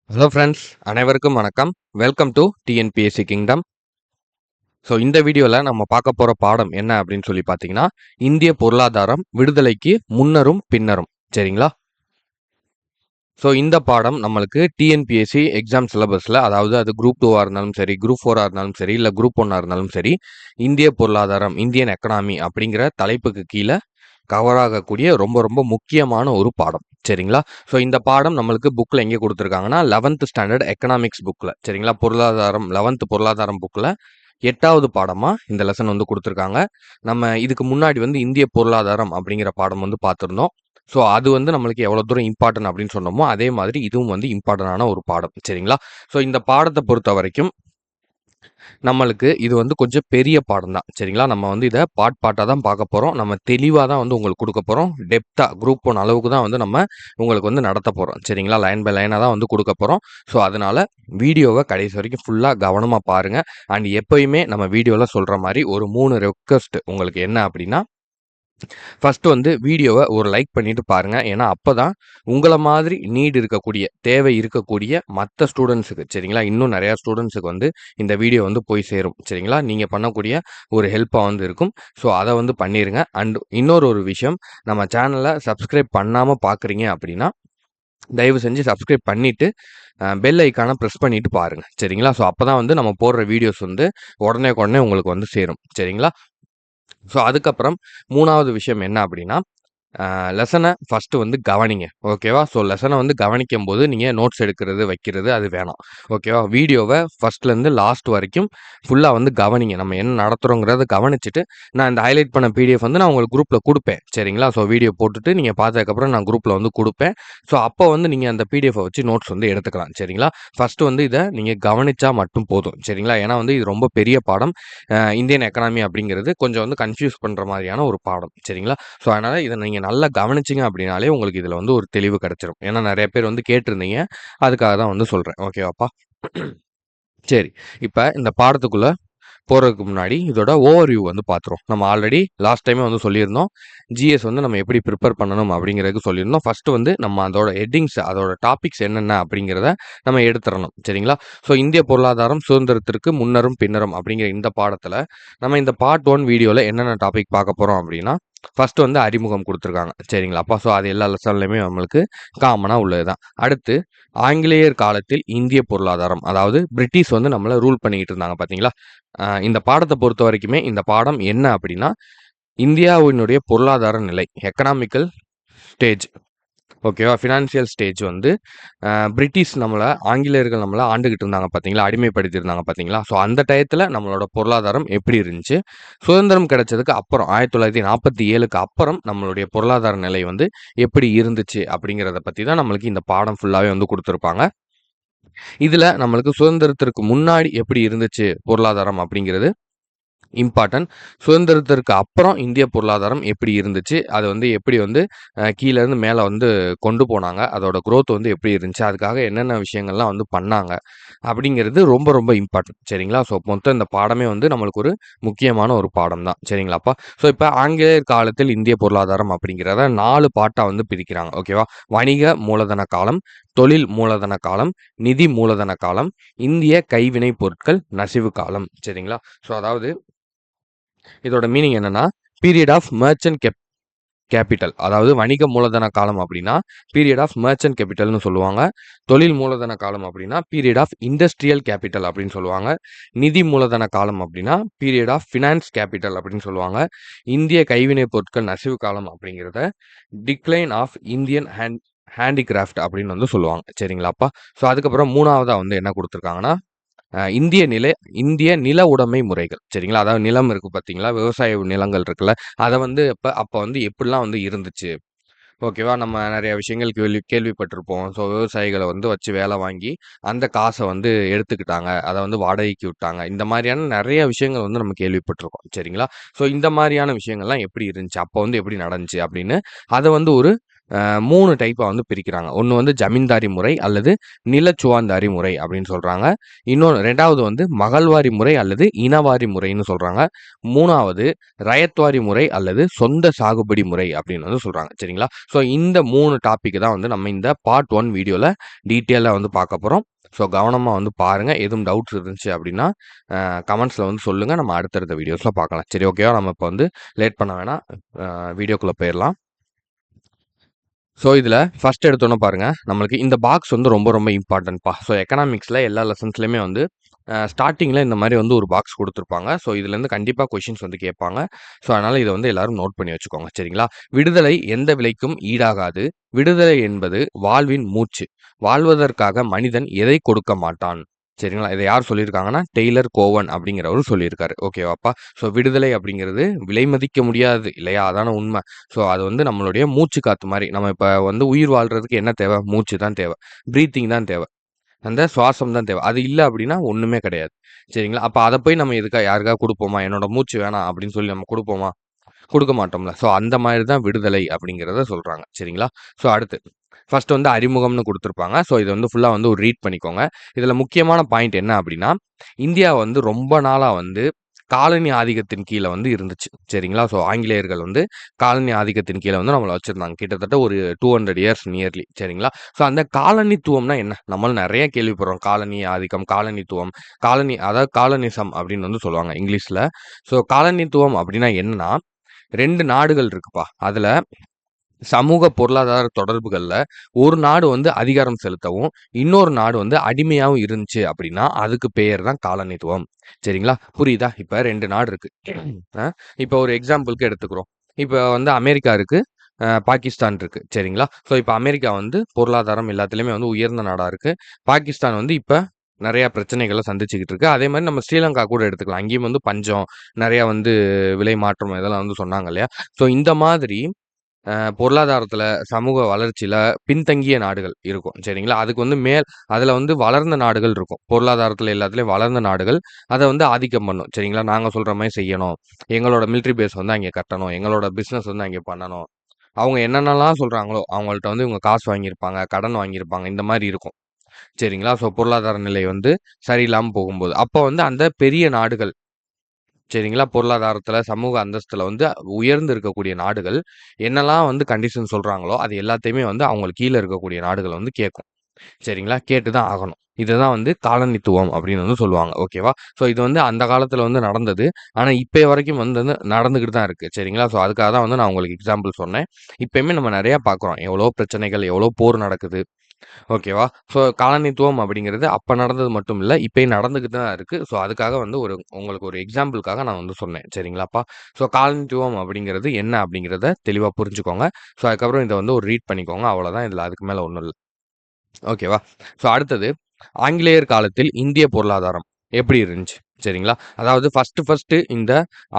Hello friends, அனைவருக்கும் வணக்கம். Welcome to TNPSC kingdom. So இந்த வீடியோவில் நம்ம பார்க்க போகிற பாடம் என்ன அப்படின்னு சொல்லி பார்த்தீங்கன்னா, இந்திய பொருளாதாரம் விடுதலைக்கு முன்னரும் பின்னரும். சரிங்களா? ஸோ இந்த பாடம் நம்மளுக்கு டிஎன்பிஎஸ்சி எக்ஸாம் சிலபஸில், அதாவது அது குரூப் 2 இருந்தாலும் சரி, குரூப் 4 இருந்தாலும் சரி, இல்லை குரூப் 1 இருந்தாலும் சரி, இந்திய பொருளாதாரம், இந்தியன் எக்கனாமி அப்படிங்கிற தலைப்புக்கு கீழே கவர் ஆகக்கூடிய ரொம்ப ரொம்ப முக்கியமான ஒரு பாடம். சரிங்களா? ஸோ இந்த பாடம் நம்மளுக்கு புக்கில் எங்கே கொடுத்துருக்காங்கன்னா 11th ஸ்டாண்டர்ட் எக்கனாமிக்ஸ் புக்கில், சரிங்களா, பொருளாதாரம் 11th பொருளாதாரம் புக்கில் 8வது பாடமாக இந்த லெசன் வந்து கொடுத்துருக்காங்க. நம்ம இதுக்கு முன்னாடி வந்து இந்திய பொருளாதாரம் அப்படிங்கிற பாடம் வந்து பார்த்துருந்தோம். ஸோ அது வந்து நம்மளுக்கு எவ்வளோ தூரம் இம்பார்ட்டன்ட் அப்படின்னு சொன்னோமோ அதே மாதிரி இதுவும் வந்து இம்பார்ட்டண்டான ஒரு பாடம். சரிங்களா? ஸோ இந்த பாடத்தை பொறுத்த வரைக்கும் நம்மளுக்கு இது வந்து கொஞ்சம் பெரிய பாடம் தான். சரிங்களா? நம்ம வந்து இதை பார்ட்டாக தான் பார்க்க போகிறோம். நம்ம தெளிவாக தான் வந்து உங்களுக்கு கொடுக்க போகிறோம். டெப்த்தாக குரூப் 1 அளவுக்கு தான் வந்து நம்ம உங்களுக்கு வந்து நடத்த போகிறோம். சரிங்களா? லைன் பை லைனாக தான் வந்து கொடுக்க போகிறோம். ஸோ அதனால் வீடியோவை கடைசி வரைக்கும் ஃபுல்லாக கவனமாக பாருங்கள். அண்ட் எப்போயுமே நம்ம வீடியோவில் சொல்கிற மாதிரி ஒரு 3 ரெக்வஸ்ட் உங்களுக்கு என்ன அப்படின்னா, ஃபஸ்ட்டு வந்து வீடியோவை ஒரு லைக் பண்ணிட்டு பாருங்க. ஏன்னா அப்போ தான் உங்களை மாதிரி நீட் இருக்கக்கூடிய, தேவை இருக்கக்கூடிய மற்ற ஸ்டூடெண்ட்ஸுக்கு, சரிங்களா, இன்னும் நிறையா ஸ்டூடெண்ட்ஸுக்கு வந்து இந்த வீடியோ வந்து போய் சேரும். சரிங்களா? நீங்கள் பண்ணக்கூடிய ஒரு ஹெல்ப்பாக வந்து இருக்கும். ஸோ அதை வந்து பண்ணிடுங்க. அண்ட் இன்னொரு விஷயம், நம்ம சேனலை சப்ஸ்கிரைப் பண்ணாமல் பார்க்குறீங்க அப்படின்னா தயவு செஞ்சு சப்ஸ்கிரைப் பண்ணிவிட்டு பெல் ஐக்கானை ப்ரெஸ் பண்ணிவிட்டு பாருங்கள். சரிங்களா? ஸோ அப்போ தான் வந்து நம்ம போடுற வீடியோஸ் வந்து உடனே உங்களுக்கு வந்து சேரும். சரிங்களா? ஸோ அதுக்கப்புறம் 3வது விஷயம் என்ன அப்படின்னா, லெசனை ஃபஸ்ட்டு வந்து கவனிங்க. ஓகேவா? ஸோ லெசனை வந்து கவனிக்கும்போது நீங்கள் நோட்ஸ் எடுக்கிறது, வைக்கிறது அது வேணாம். ஓகேவா? வீடியோவை ஃபஸ்ட்லேருந்து லாஸ்ட் வரைக்கும் ஃபுல்லாக வந்து கவனிங்க. நம்ம என்ன நடத்துகிறோங்கிறத கவனிச்சுட்டு, நான் இந்த ஹைலைட் பண்ண பிடிஎஃப் வந்து நான் உங்களுக்கு குரூப்பில் கொடுப்பேன். சரிங்களா? ஸோ வீடியோ போட்டுட்டு நீங்கள் பார்த்ததுக்கப்புறம் நான் குரூப்பில் வந்து கொடுப்பேன். ஸோ அப்போ வந்து நீங்கள் அந்த பிடிஎஃபை வச்சு நோட்ஸ் வந்து எடுத்துக்கலாம். சரிங்களா? ஃபஸ்ட்டு வந்து இதை நீங்கள் கவனிச்சா மட்டும் போதும். சரிங்களா? ஏன்னா வந்து இது ரொம்ப பெரிய பாடம். இந்தியன் எக்கனாமி அப்படிங்கிறது கொஞ்சம் வந்து கன்ஃபியூஸ் பண்ணுற மாதிரியான ஒரு பாடம். சரிங்களா? ஸோ அதனால் இதை நீங்கள் நல்லா கவனிச்சிங்க அப்படின்னாலே உங்களுக்கு இதில் வந்து ஒரு தெளிவு கிடச்சிரும். ஏன்னா நிறைய பேர் வந்து கேட்டிருந்தீங்க. அதுக்காக தான் வந்து சொல்கிறேன். ஓகேவாப்பா? சரி. இப்போ இந்த பாடத்துக்குள்ளே போகிறதுக்கு முன்னாடி இதோட ஓவர்வியூ வந்து பார்த்துருவோம். நம்ம ஆல்ரெடி லாஸ்ட் டைமே வந்து சொல்லியிருந்தோம். ஜிஎஸ் வந்து நம்ம எப்படி ப்ரிப்பேர் பண்ணணும் அப்படிங்கிறதுக்கு சொல்லியிருந்தோம். ஃபஸ்ட்டு வந்து நம்ம அதோட ஹெட்டிங்ஸ், அதோட டாபிக்ஸ் என்னென்ன அப்படிங்கிறத நம்ம எடுத்துடணும். சரிங்களா? ஸோ இந்திய பொருளாதாரம் சுதந்திரத்திற்கு முன்னரும் பின்னரும் அப்படிங்கிற இந்த பாடத்தில் நம்ம இந்த பார்ட் 1 வீடியோவில் என்னென்ன டாபிக் பார்க்க போகிறோம் அப்படின்னா, ஃபஸ்ட்டு வந்து அறிமுகம் கொடுத்துருக்காங்க. சரிங்களாப்பா? ஸோ அது எல்லா லெசன்லையுமே நம்மளுக்கு காமனாக உள்ளது தான். அடுத்து ஆங்கிலேயர் காலத்தில் இந்திய பொருளாதாரம், அதாவது பிரிட்டிஷ் வந்து நம்மளை ரூல் பண்ணிக்கிட்டு இருந்தாங்க பார்த்தீங்களா? இந்த பாடத்தை பொறுத்த வரைக்குமே இந்த பாடம் என்ன அப்படின்னா, இந்தியாவினுடைய பொருளாதார நிலை, எக்கனாமிக்கல் ஸ்டேஜ், ஓகேவா, ஃபினான்ஷியல் ஸ்டேஜ் வந்து பிரிட்டிஷ் நம்மளை, ஆங்கிலேயர்கள் நம்மளை ஆண்டுகிட்டு இருந்தாங்க பார்த்தீங்களா, அடிமைப்படுத்தியிருந்தாங்க பார்த்தீங்களா? ஸோ அந்த டயத்தில் நம்மளோட பொருளாதாரம் எப்படி இருந்துச்சு, சுதந்திரம் கிடைச்சதுக்கு அப்புறம் 1947க்கு அப்புறம் நம்மளுடைய பொருளாதார நிலை வந்து எப்படி இருந்துச்சு அப்படிங்கிறத பற்றி தான் நம்மளுக்கு இந்த பாடம் ஃபுல்லாகவே வந்து கொடுத்துருப்பாங்க. இதில் நம்மளுக்கு சுதந்திரத்திற்கு முன்னாடி எப்படி இருந்துச்சு பொருளாதாரம் அப்படிங்கிறது இம்பார்ட்டன்ட். சுதந்திரத்திற்கு அப்புறம் இந்திய பொருளாதாரம் எப்படி இருந்துச்சு, அது வந்து எப்படி வந்து கீழேருந்து மேலே வந்து கொண்டு போனாங்க, அதோட growth வந்து எப்படி இருந்துச்சு, அதுக்காக என்னென்ன விஷயங்கள்லாம் வந்து பண்ணாங்க அப்படிங்கிறது ரொம்ப ரொம்ப இம்பார்ட்டன்ட். சரிங்களா? ஸோ மொத்தம் இந்த பாடமே வந்து நம்மளுக்கு ஒரு முக்கியமான ஒரு பாடம் தான். சரிங்களாப்பா? ஸோ இப்போ ஆங்கிலேயர் காலத்தில் இந்திய பொருளாதாரம் அப்படிங்கிறத 4 பார்ட்டாக வந்து பிரிக்கிறாங்க. ஓகேவா? வணிக மூலதன காலம், தொழில் மூலதன காலம், நிதி மூலதன காலம், இந்திய கைவினை பொருட்கள் நசிவு காலம். சரிங்களா? ஸோ அதாவது இதோட மீனிங் என்னன்னா, பீரியட் ஆஃப் மர்ச்சன்ட் கேபிட்டல், அதாவது வணிக மூலதன காலம் அப்படின்னா பீரியட் ஆஃப் மர்ச்சன்ட் கேபிட்டல்னு சொல்லுவாங்க. தொழில் மூலதன காலம் அப்படின்னா பீரியட் ஆஃப் இண்டஸ்ட்ரியல் கேபிட்டல் அப்படின்னு சொல்லுவாங்க. நிதி மூலதன காலம் அப்படின்னா பீரியட் ஆஃப் ஃபினான்ஸ் கேபிட்டல் அப்படின்னு சொல்லுவாங்க. இந்திய கைவினை பொருட்கள் நசிவு காலம் அப்படிங்கிறத டிக்ளைன் ஆஃப் இந்தியன் ஹேண்டிகிராஃப்ட் அப்படின்னு வந்து சொல்லுவாங்க. சரிங்களாப்பா? ஸோ அதுக்கப்புறம் 3வதா வந்து என்ன கொடுத்துருக்காங்கன்னா, இந்திய நில உடைமை முறைகள். சரிங்களா? அதாவது நிலம் இருக்கு பார்த்தீங்களா? விவசாய நிலங்கள் இருக்குல்ல, அதை வந்து அப்போ வந்து எப்படிலாம் வந்து இருந்துச்சு. ஓகேவா? நம்ம நிறைய விஷயங்கள் கேள்விப்பட்டிருப்போம். ஸோ விவசாயிகளை வந்து வச்சு வேலை வாங்கி அந்த காசை வந்து எடுத்துக்கிட்டாங்க. அதை வந்து வாடகைக்கு விட்டாங்க. இந்த மாதிரியான நிறைய விஷயங்கள் வந்து நம்ம கேள்விப்பட்டிருக்கோம். சரிங்களா? ஸோ இந்த மாதிரியான விஷயங்கள்லாம் எப்படி இருந்துச்சு, அப்போ வந்து எப்படி நடந்துச்சு அப்படின்னு அதை வந்து ஒரு 3 டைப்பா வந்து பிரிக்கிறாங்க. ஒண்ணு வந்து ஜமீன்தாரி முறை அல்லது நிலச்சுவாந்தாரி முறை அப்படின்னு சொல்றாங்க. இன்னொன்னு 2வது வந்து மகள்வாரி முறை அல்லது இனவாரி முறைன்னு சொல்றாங்க. 3வது ரயத்வாரி முறை அல்லது சொந்த சாகுபடி முறை அப்படின்னு வந்து சொல்றாங்க. சரிங்களா? ஸோ இந்த 3 டாபிக் தான் வந்து நம்ம இந்த பார்ட் 1 வீடியோல டீட்டெயிலா வந்து பார்க்க போறோம். ஸோ கவனமா வந்து பாருங்க. எதுவும் டவுட்ஸ் இருந்துச்சு அப்படின்னா கமெண்ட்ஸ்ல வந்து சொல்லுங்க. நம்ம அடுத்தடுத்த வீடியோஸ்ல பார்க்கலாம். சரி, ஓகேவா? நம்ம இப்போ வந்து லேட் பண்ண வேணாம். வீடியோக்குள்ள போயிரலாம். ஸோ இதில ஃபர்ஸ்ட் எடுத்தோனே பாருங்க, நம்மளுக்கு இந்த பாக்ஸ் வந்து ரொம்ப ரொம்ப இம்பார்ட்டன்ட்ப்பா. ஸோ எக்கனாமிக்ஸ்ல எல்லா லெசன்ஸ்லயுமே வந்து ஸ்டார்ட்டிங்ல இந்த மாரி வந்து ஒரு பாக்ஸ் குடுத்துருப்பாங்க. ஸோ இதுலேருந்து கண்டிப்பா கொஸ்டின்ஸ் வந்து கேட்பாங்க. ஸோ அதனால இத வந்து எல்லாரும் நோட் பண்ணி வச்சுக்கோங்க. சரிங்களா? விடுதலை எந்த விலைக்கும் ஈடாகாது. விடுதலை என்பது வாழ்வின் மூச்சு. வாழ்வதற்காக மனிதன் எதை கொடுக்க மாட்டான். சரிங்களா? இத யார் சொல்லியிருக்காங்கன்னா, டெய்லர் கோவன் அப்படிங்கிறவரு சொல்லியிருக்காரு. ஓகேவாப்பா? ஸோ விடுதலை அப்படிங்கிறது விலை மதிக்க முடியாது இல்லையா? அதான உண்ம. ஸோ அது வந்து நம்மளுடைய மூச்சு காத்து மாரி. நம்ம இப்ப வந்து உயிர் வாழ்றதுக்கு என்ன தேவை? மூச்சு தான் தேவை. பிரீத்திங் தான் தேவை. அந்த சுவாசம் தான் தேவை. அது இல்ல அப்படின்னா ஒண்ணுமே கிடையாது. சரிங்களா? அப்ப அத போய் நம்ம யாருக்காவது குடுப்போமா? என்னோட மூச்சு வேணாம் அப்படின்னு சொல்லி நம்ம குடுப்போமா? குடுக்க மாட்டோம்ல. ஸோ அந்த மாரி தான் விடுதலை அப்படிங்கிறத சொல்றாங்க. சரிங்களா? ஸோ அடுத்து ஃபர்ஸ்ட் வந்து அறிமுகம்னு குடுத்துருப்பாங்க. ஸோ இத வந்து ஃபுல்லா வந்து ஒரு ரீட் பண்ணிக்கோங்க. இதுல முக்கியமான பாயிண்ட் என்ன அப்படின்னா, இந்தியா வந்து ரொம்ப நாளா வந்து காலனி ஆதிக்கத்தின் கீழ வந்து இருந்துச்சு. சரிங்களா? ஸோ ஆங்கிலேயர்கள் வந்து காலனி ஆதிக்கத்தின் கீழ வந்து நம்மள வச்சிருந்தாங்க. கிட்டத்தட்ட ஒரு 200 இயர்ஸ் நியர்லி. சரிங்களா? ஸோ அந்த காலனித்துவம்னா என்ன? நம்மளும் நெறைய கேள்விப்படுறோம். காலனி ஆதிக்கம், காலனித்துவம், அதாவது காலனிசம் அப்படின்னு வந்து சொல்லுவாங்க இங்கிலீஷ்ல. ஸோ காலனித்துவம் அப்படின்னா என்னன்னா, 2 நாடுகள் இருக்குப்பா. அதுல சமூக பொருளாதார தொடர்புகள்ல ஒரு நாடு வந்து அதிகாரம் செலுத்தவும், இன்னொரு நாடு வந்து அடிமையாவும் இருந்துச்சு அப்படின்னா, அதுக்கு பெயர் தான் காலனித்துவம். சரிங்களா? புரியுதா? இப்ப 2 நாடு இருக்கு. அ இப்ப ஒரு எக்ஸாம்பிள்க்கு எடுத்துக்கிறோம். இப்ப வந்து அமெரிக்கா இருக்கு. பாகிஸ்தான் இருக்கு. சரிங்களா? ஸோ இப்ப அமெரிக்கா வந்து பொருளாதாரம் எல்லாத்துலயுமே வந்து உயர்ந்த நாடா இருக்கு. பாகிஸ்தான் வந்து இப்ப நெறைய பிரச்சனைகள சந்திச்சுக்கிட்டு இருக்கு. அதே மாரி நம்ம ஸ்ரீலங்கா கூட எடுத்துக்கலாம். அங்கேயும் வந்து பஞ்சம், நெறைய வந்து விலை மாற்றம் இதெல்லாம் வந்து சொன்னாங்க இல்லையா? ஸோ இந்த மாதிரி பொருளாதாரத்துல, சமூக வளர்ச்சியில பின்தங்கிய நாடுகள் இருக்கும். சரிங்களா? அதுக்கு வந்து அதுல வந்து வளர்ந்த நாடுகள் இருக்கும். பொருளாதாரத்துல எல்லாத்துலயும் வளர்ந்த நாடுகள் அத வந்து ஆதிக்கம் பண்ணும். சரிங்களா? நாங்க சொல்ற மாரி செய்யணும். எங்களோட மிலிட்டரி பேஸ் வந்து அங்கே கட்டணும். எங்களோட பிசினஸ் வந்து அங்கே பண்ணணும். அவங்க என்னென்னலாம் சொல்றாங்களோ, அவங்கள்ட்ட வந்து இவங்க காசு வாங்கியிருப்பாங்க, கடன் வாங்கியிருப்பாங்க. இந்த மாரி இருக்கும். சரிங்களா? ஸோ பொருளாதார நிலை வந்து சரியில்லாம போகும்போது. அப்ப வந்து அந்த பெரிய நாடுகள் சரிங்களா? பொருளாதாரத்துல, சமூக அந்தஸ்துல வந்து உயர்ந்து இருக்கக்கூடிய நாடுகள், என்னலாம் வந்து கண்டிஷன் சொல்றாங்களோ, அது எல்லாத்தையுமே வந்து அவங்களுக்கு கீழ இருக்கக்கூடிய நாடுகள் வந்து கேட்கும். சரிங்களா? கேட்டு தான் ஆகணும். இதுதான் வந்து காலனித்துவம் அப்படின்னு வந்து சொல்லுவாங்க. ஓகேவா? ஸோ இது வந்து அந்த காலத்துல வந்து நடந்தது. ஆனா இப்பய வரைக்கும் வந்து நடந்துகிட்டு தான் இருக்கு. சரிங்களா? ஸோ அதுக்காக தான் வந்து நான் உங்களுக்கு எக்ஸாம்பிள் சொன்னேன். இப்பயுமே நம்ம நெறைய பார்க்குறோம். எவ்வளோ பிரச்சனைகள், எவ்வளோ போர் நடக்குது. ஓகேவா? ஸோ காலனித்துவம் அப்படிங்கிறது அப்ப நடந்தது மட்டும் இல்ல. இப்பயும் நடந்துகிட்டு தான் இருக்கு. ஸோ அதுக்காக வந்து உங்களுக்கு ஒரு எக்ஸாம்பிள்க்காக நான் வந்து சொன்னேன். சரிங்களாப்பா? ஸோ காலனித்துவம் அப்படிங்கிறது என்ன அப்படிங்கிறத தெளிவா புரிஞ்சுக்கோங்க. ஸோ அதுக்கப்புறம் இத வந்து ஒரு ரீட் பண்ணிக்கோங்க. அவ்வளோதான். இதுல அதுக்கு மேல ஒண்ணும் இல்ல. ஓகேவா? ஸோ அடுத்தது ஆங்கிலேயர் காலத்தில் இந்திய பொருளாதாரம் எப்படி இருந்துச்சு? சரிங்களா? அதாவது ஃபர்ஸ்ட்டு இந்த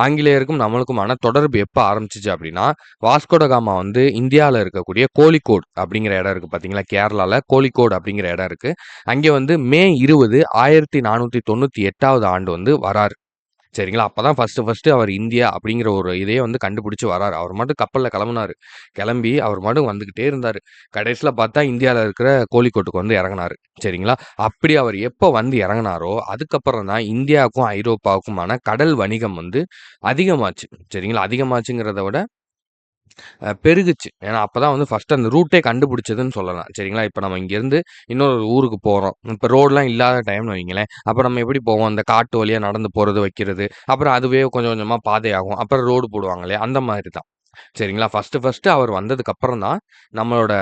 ஆங்கிலேயருக்கும் நம்மளுக்குமான தொடர்பு எப்ப ஆரம்பிச்சுச்சு அப்படின்னா, வாஸ்கோட காமா வந்து இந்தியால இருக்கக்கூடிய கோழிக்கோட் அப்படிங்கிற இடம் இருக்கு பார்த்தீங்களா? கேரளால கோழிக்கோடு அப்படிங்கிற இடம் இருக்கு. அங்கே வந்து மே 20, 1498வது ஆண்டு வந்து வராரு. சரிங்களா? அப்பதான் ஃபர்ஸ்ட்டு அவர் இந்தியா அப்படிங்கிற ஒரு இதையே வந்து கண்டுபிடிச்சு வராரு. அவர் பாட்டுக்கு கப்பல்ல கெளம்புனாரு. கெளம்பி அவர் பாட்டுக்கு வந்துகிட்டே இருந்தாரு. கடைசில பார்த்தா இந்தியால இருக்கிற கோழிக்கோட்டுக்கு வந்து இறங்குனாரு. சரிங்களா? அப்படி அவர் எப்ப வந்து இறங்குனாரோ, அதுக்கப்புறம் தான் இந்தியாவுக்கும், ஐரோப்பாவுக்குமான கடல் வணிகம் வந்து அதிகமாச்சு. சரிங்களா? அதிகமாச்சுங்கிறத விட பெருகுச்சு. ஏன்னா, அப்பதான் வந்து ஃபர்ஸ்ட்டு அந்த ரூட்டே கண்டுபிடிச்சதுன்னு சொல்லலாம். சரிங்களா? இப்ப நம்ம இங்கேருந்து இன்னொரு ஊருக்கு போறோம். இப்ப ரோடுலாம் இல்லாத டைம்னு வைங்களேன். அப்ப நம்ம எப்படி போவோம்? அந்த காட்டு வழியா நடந்து போறது, வைக்கிறது. அப்புறம் அதுவே கொஞ்சம் கொஞ்சமா பாதையாகும். அப்புறம் ரோடு போடுவாங்க இல்லையா? அந்த மாதிரி தான். சரிங்களா? ஃபர்ஸ்ட்டு அவர் வந்ததுக்கு அப்புறம் தான், நம்மளோட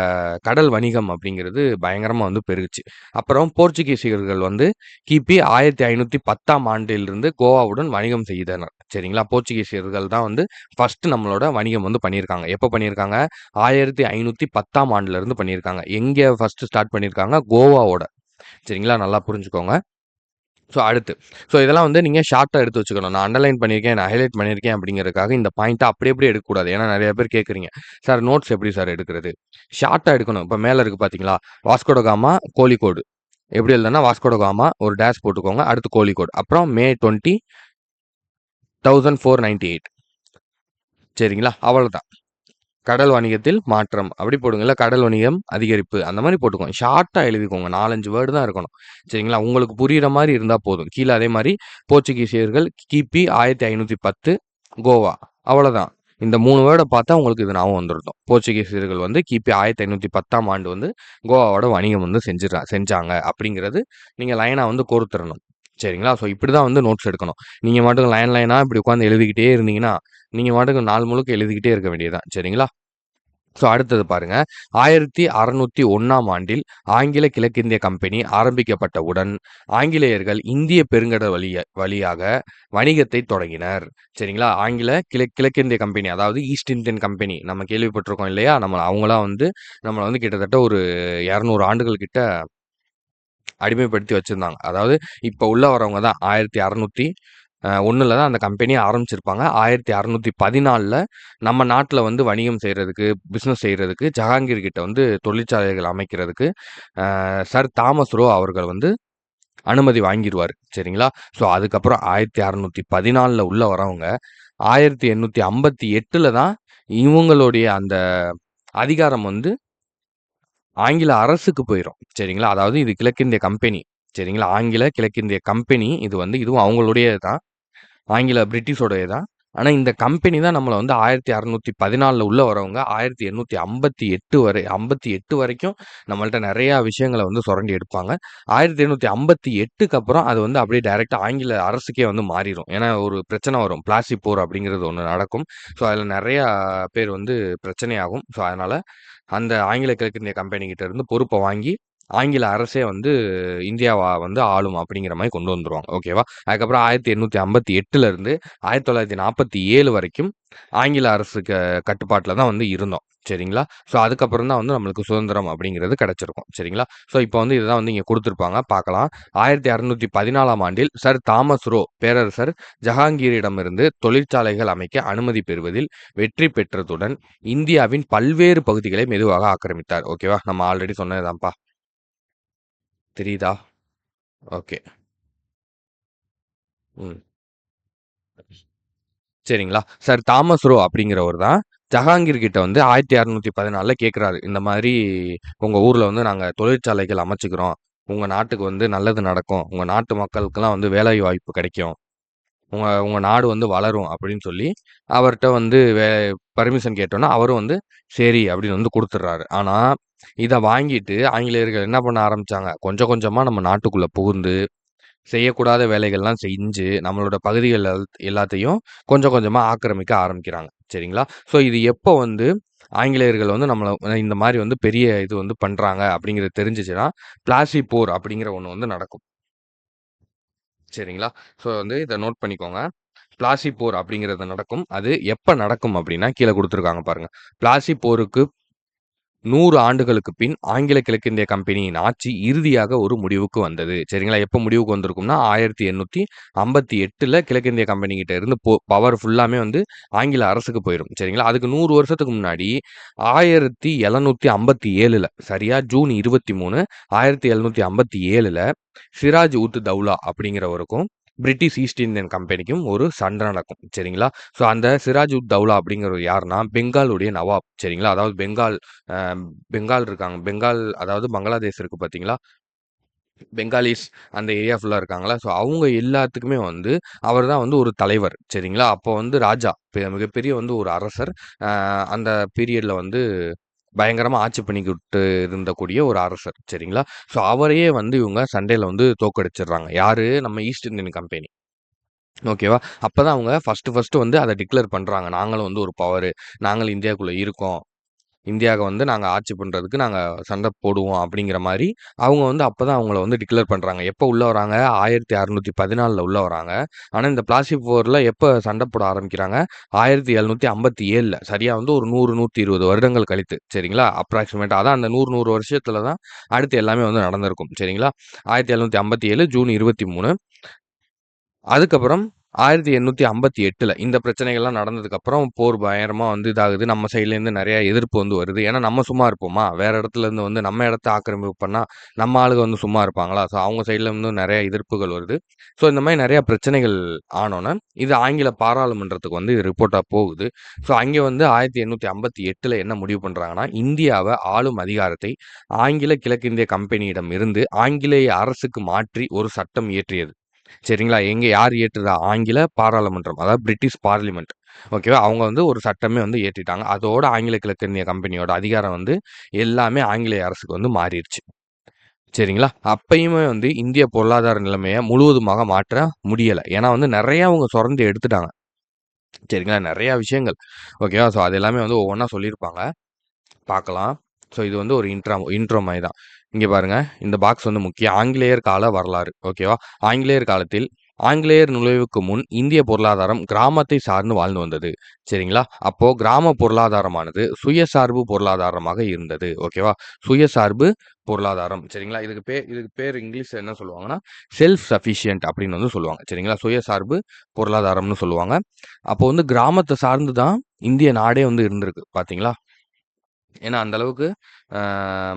கடல் வணிகம் அப்படிங்கிறது பயங்கரமா வந்து பெருகுச்சு. அப்புறம் போர்ச்சுகீசியர்கள் வந்து கிபி 1510ஆம் ஆண்டிலிருந்து கோவாவுடன் வணிகம் செய்தனர். சரிங்களா? போர்ச்சுகீசியர்கள் தான் வந்து ஃபர்ஸ்ட்டு நம்மளோட வணிகம் வந்து பண்ணியிருக்காங்க. எப்ப பண்ணியிருக்காங்க? 1510ஆம் ஆண்டுலருந்து பண்ணியிருக்காங்க. எங்க ஃபர்ஸ்ட்டு ஸ்டார்ட் பண்ணியிருக்காங்க? கோவாவோட. சரிங்களா? நல்லா புரிஞ்சுக்கோங்க. ஸோ அடுத்து. ஸோ இதெல்லாம் வந்து நீங்க ஷார்ட்டா எடுத்து வச்சுக்கணும். நான் அண்டர்லைன் பண்ணியிருக்கேன், நான் ஹைலைட் பண்ணியிருக்கேன் அப்படிங்கிறதுக்காக இந்த பாயிண்ட்ட அப்படி அப்படியே எடுக்கக்கூடாது. ஏன்னா நெறைய பேர் கேட்குறீங்க. சார் நோட்ஸ் எப்படி சார் எடுக்கிறது? ஷார்ட்டா எடுக்கணும். இப்ப மேல இருக்கு பார்த்தீங்களா? Vasco da Gama, Kozhikode. எப்படி எழுதணும்னா வாஸ்கோட காமா ஒரு டேஷ் போட்டுக்கோங்க. அடுத்து கோழிக்கோடு. அப்புறம் மே 20, 1498 சரிங்களா? அவ்வளதான். கடல் வணிகத்தில் மாற்றம் அப்படி போடுங்க. இல்ல கடல் வணிகம் அதிகரிப்பு அந்த மாரி போட்டுக்கோங்க. ஷார்ட்டா எழுதிக்கோங்க. 4, 5 வேர்டு தான் இருக்கணும். சரிங்களா? உங்களுக்கு புரியிற மாரி இருந்தா போதும். கீழ அதே மாரி போர்ச்சுகீசியர்கள் கிபி 1510 கோவா. அவ்வளதான். இந்த 3 வேர்ட பார்த்தா உங்களுக்கு இது ஞாபகம் வந்துரட்டும். போர்ச்சுகீசியர்கள் வந்து கிபி 1510ஆம் ஆண்டு வந்து கோவாவோட வணிகம் வந்து செஞ்சாங்க அப்படிங்கிறது நீங்க லைனா வந்து கோர்த்துறணும். சரிங்களா? ஸோ இப்படி தான் வந்து நோட்ஸ் எடுக்கணும். நீங்க பாட்டுக்கு லைனா இப்படி உட்கார்ந்து எழுதிக்கிட்டே இருந்தீங்கன்னா, நீங்க பாட்டுக்கு நாள் முழுக்க எழுதிக்கிட்டே இருக்க வேண்டியது தான். சரிங்களா? ஸோ அடுத்தது பாருங்க. 1601ஆம் ஆண்டில் ஆங்கில கிழக்கிந்திய கம்பெனி ஆரம்பிக்கப்பட்டவுடன், ஆங்கிலேயர்கள் இந்திய பெருங்கடல் வழியாக வணிகத்தை தொடங்கினர். சரிங்களா? ஆங்கில கிழக்கிந்திய கம்பெனி, அதாவது ஈஸ்ட் இந்தியன் கம்பெனி நம்ம கேள்விப்பட்டிருக்கோம் இல்லையா? அவங்கலாம் வந்து நம்மள வந்து கிட்டத்தட்ட ஒரு 200 ஆண்டுகள் கிட்ட அடிமைப்படுத்தி வச்சிருந்தாங்க. அதாவது இப்ப உள்ள வரவங்க தான் 1601ல தான் அந்த கம்பெனிய ஆரம்பிச்சிருப்பாங்க. 1614ல நம்ம நாட்ல வந்து வணிகம் செய்றதுக்கு, பிசினஸ் செய்றதுக்கு ஜஹாங்கீர் கிட்ட வந்து தொழிற்சாலைகள் அமைக்கிறதுக்கு சர் தாமஸ் ரோ அவர்கள் வந்து அனுமதி வாங்கிருவாரு. சரிங்களா? ஸோ அதுக்கப்புறம் 1614ல உள்ள வரவங்க 1858ல தான் இவங்களுடைய அந்த அதிகாரம் வந்து ஆங்கில அரசுக்கு போயிரும். சரிங்களா? அதாவது இது கிழக்கிந்திய கம்பெனி. சரிங்களா? ஆங்கில கிழக்கிந்திய கம்பெனி இது வந்து இதுவும் அவங்களுடையது தான். பிரிட்டிஷோடது தான். ஆனா இந்த கம்பெனி தான் நம்மள வந்து 1614ல உள்ள வரவங்க 1858 வரைக்கும் நம்மள்ட்ட நெறையா விஷயங்கள வந்து சுரண்டி எடுப்பாங்க. 1858க்கு அப்புறம் அது வந்து அப்படியே டைரக்ட்டா ஆங்கில அரசுக்கே வந்து மாறிரும். ஏன்னா ஒரு பிரச்சனை வரும். பிளாசி போர் அப்படிங்கிறது ஒண்ணு நடக்கும். ஸோ அதில நெறையா பேர் வந்து பிரச்சனையாகும். ஸோ அதனால அந்த ஆங்கில கிழக்கிந்திய கம்பெனி கிட்ட இருந்து பொறுப்ப வாங்கி, ஆங்கில அரசே வந்து இந்தியாவ வந்து ஆளும் அப்படிங்கிற மாரி கொண்டு வந்துருவாங்க. ஓகேவா? அதுக்கப்புறம் 1858ல இருந்து 1947 வரைக்கும் ஆங்கில அரசு கட்டுப்பாட்டுல தான் வந்து இருந்தோம். சரிங்களா? ஸோ அதுக்கப்புறம் தான் வந்து நம்மளுக்கு சுதந்திரம் அப்படிங்கிறது கிடைச்சிருக்கும். சரிங்களா? ஸோ இப்ப வந்து இதுதான் வந்து இங்க குடுத்திருப்பாங்க பார்க்கலாம். 1614ஆம் ஆண்டில் சர் தாமஸ் ரோ பேரரசர் ஜஹாங்கீரிடமிருந்து தொழிற்சாலைகள் அமைக்க அனுமதி பெறுவதில் வெற்றி பெற்றதுடன், இந்தியாவின் பல்வேறு பகுதிகளை மெதுவாக ஆக்கிரமித்தார். ஓகேவா? நம்ம ஆல்ரெடி சொன்னது தான்ப்பா. தெரியுதா? ஓகே. ம். சரிங்களா? சர் தாமஸ் ரோ அப்படிங்கிறவர் தான் ஜஹாங்கீர் கிட்ட வந்து 1614ல கேட்குறாரு. இந்த மாரி உங்க ஊர்ல வந்து நாங்க தொழிற்சாலைகள் அமைச்சுக்கிறோம். உங்க நாட்டுக்கு வந்து நல்லது நடக்கும். உங்க நாட்டு மக்களுக்கெல்லாம் வந்து வேலை வாய்ப்பு கிடைக்கும். உங்க உங்க நாடு வந்து வளரும் அப்படின்னு சொல்லி அவர்ட்ட வந்து பர்மிஷன் கேட்டோனே, அவரும் வந்து சரி அப்படின்னு வந்து குடுத்துடுறாரு. ஆனா, இத வாங்கிட்டு ஆங்கிலேயர்கள் என்ன பண்ண ஆரம்பிச்சாங்க, கொஞ்சம் கொஞ்சமா நம்ம நாட்டுக்குள்ள புகுந்து செய்யக்கூடாத வேலைகள்லாம் செஞ்சு, நம்மளோட பகுதிகள் எல்லாத்தையும் கொஞ்சம் கொஞ்சமா ஆக்கிரமிக்க ஆரம்பிக்கிறாங்க. சரிங்களா? ஸோ இது எப்போ வந்து ஆங்கிலேயர்கள் வந்து நம்மள இந்த மாரி வந்து பெரிய இது வந்து பண்றாங்க அப்படிங்கிறது தெரிஞ்சுச்சுன்னா, பிளாசி போர் அப்படிங்கிற ஒண்ணு வந்து நடக்கும். சரிங்களா? ஸோ வந்து இத நோட் பண்ணிக்கோங்க. பிளாசி போர் அப்படிங்கிறது நடக்கும். அது எப்ப நடக்கும் அப்படின்னா, கீழ குடுத்துருக்காங்க பாருங்க. பிளாசி போருக்கு 100 ஆண்டுகளுக்கு பின் ஆங்கில கிழக்கிந்திய கம்பெனியின் ஆட்சி இறுதியாக ஒரு முடிவுக்கு வந்தது. சரிங்களா? எப்ப முடிவுக்கு வந்திருக்கும்னா, 1858ல கிழக்கிந்திய கம்பெனி கிட்ட இருந்து பவர் ஃபுல்லாமே வந்து ஆங்கில அரசுக்கு போயிரும். சரிங்களா? அதுக்கு 100 வருஷத்துக்கு முன்னாடி 1757ல சரியா ஜூன் 23, 1757ல சிராஜ் உத் தௌலா அப்படிங்கிறவருக்கும் பிரிட்டிஷ் ஈஸ்ட் இந்தியன் கம்பெனிக்கும் ஒரு சண்டை நடக்கும். சரிங்களா? ஸோ அந்த சிராஜ் உத் தௌலா அப்படிங்கிறவர் யாருன்னா, பெங்காலுடைய நவாப். சரிங்களா? அதாவது அ பெங்கால் இருக்காங்க. அதாவது பங்களாதேஷ் இருக்கு பார்த்தீங்களா? பெங்காலிஸ் அந்த ஏரியா ஃபுல்லா இருக்காங்களா, ஸோ அவங்க எல்லாத்துக்குமே வந்து அவர் தான் வந்து ஒரு தலைவர். சரிங்களா? அப்போ வந்து ராஜா மிகப்பெரிய வந்து ஒரு அரசர். அ அந்த பீரியட்ல வந்து பயங்கரமா ஆட்சி பண்ணிக்கிட்டு இருந்தக்கூடிய ஒரு அரசர். சரிங்களா? ஸோ அவரையே வந்து இவங்க சண்டையில வந்து தோற்கடிச்சிடுறாங்க. யாரு? நம்ம ஈஸ்ட் இந்தியன் கம்பெனி. ஓகேவா? அப்பதான் அவங்க ஃபர்ஸ்ட்டு வந்து அத டிக்ளேர் பண்றாங்க. நாங்களும் வந்து ஒரு பவரு. நாங்களும் இந்தியாக்குள்ள இருக்கோம். இந்தியாவ வந்து நாங்க ஆட்சி பண்றதுக்கு நாங்க சண்டை போடுவோம் அப்படிங்கிற மாரி, அவங்க வந்து அப்பதான் அவங்கள வந்து டிக்ளேர் பண்றாங்க. எப்ப உள்ள வராங்க? 1614ல உள்ள வராங்க. ஆனா இந்த பிளாஸ்டிக் போர்ல எப்ப சண்டை போட ஆரம்பிக்கிறாங்க? 1757ல. சரியா வந்து ஒரு 100, 120 வருடங்கள் கழித்து. சரிங்களா? அப்ராக்ஸிமேட்டா அதான் அந்த 100 வருஷத்துல தான் அடுத்து எல்லாமே வந்து நடந்திருக்கும். சரிங்களா? 1757 ஜூன் 23. அதுக்கப்புறம் 1858ல இந்த பிரச்சனைகள்லாம் நடந்ததுக்கப்புறம் போர் பயங்கரமா வந்து இதாகுது. நம்ம சைட்லேருந்து நெறைய எதிர்ப்பு வந்து வருது. ஏன்னா நம்ம சும்மா இருப்போமா? வேற இடத்துலேருந்து வந்து நம்ம இடத்த ஆக்கிரமிப்பு பண்ணா, நம்ம ஆளுங்க வந்து சும்மா இருப்பாங்களா? ஸோ அவங்க சைட்ல இருந்து நெறைய எதிர்ப்புகள் வருது. ஸோ இந்த மாரி நெறைய பிரச்சனைகள் ஆனோனே, இது ஆங்கில பாராளுமன்றத்துக்கு வந்து இது ரிப்போர்ட்டா போகுது. ஸோ அங்கே வந்து 1858ல என்ன முடிவு பண்றாங்கன்னா, இந்தியாவ ஆளும் அதிகாரத்தை ஆங்கில கிழக்கிந்திய கம்பெனியிடம் இருந்து ஆங்கிலேய அரசுக்கு மாற்றி ஒரு சட்டம் இயற்றியது. சரிங்களா? எங்க யார் இயற்றுதா? ஆங்கில பாராளுமன்றம். அதாவது பிரிட்டிஷ் பார்லிமென்ட். ஓகேவா? அவங்க வந்து ஒரு சட்டமே வந்து இயற்றிட்டாங்க. அதோட ஆங்கில கிழக்கிந்திய கம்பெனியோட அதிகாரம் வந்து எல்லாமே ஆங்கிலேய அரசுக்கு வந்து மாறிருச்சு. சரிங்களா? அப்பயுமே வந்து இந்திய பொருளாதார நிலைமைய முழுவதுமாக மாற்ற முடியல. ஏன்னா வந்து நெறைய அவங்க சொரண்டி எடுத்துட்டாங்க. சரிங்களா? நெறைய விஷயங்கள். ஓகேவா? ஸோ அது எல்லாமே வந்து ஒவ்வொன்னா சொல்லியிருப்பாங்க. பார்க்கலாம். ஸோ இது வந்து ஒரு இன்ட்ரோ மாரி தான். இங்க பாருங்க. இந்த பாக்ஸ் வந்து முக்கியம். ஆங்கிலேயர் கால வரலாறு. ஓகேவா? ஆங்கிலேயர் காலத்தில் ஆங்கிலேயர் நுழைவுக்கு முன் இந்திய பொருளாதாரம் கிராமத்தை சார்ந்து வாழ்ந்து வந்தது. சரிங்களா? அப்போ கிராம பொருளாதாரமானது சுயசார்பு பொருளாதாரமாக இருந்தது. ஓகேவா? சுயசார்பு பொருளாதாரம். சரிங்களா? இதுக்கு பேர் இங்கிலீஷ்ல என்ன சொல்லுவாங்கன்னா, செல்ஃப் சஃபிஷியன்ட் அப்படின்னு வந்து சொல்லுவாங்க. சரிங்களா? சுயசார்பு பொருளாதாரம்னு சொல்லுவாங்க. அப்போ வந்து கிராமத்த சார்ந்து தான் இந்திய நாடே வந்து இருந்திருக்கு. பார்த்தீங்களா? ஏன்னா, அந்த அளவுக்கு அ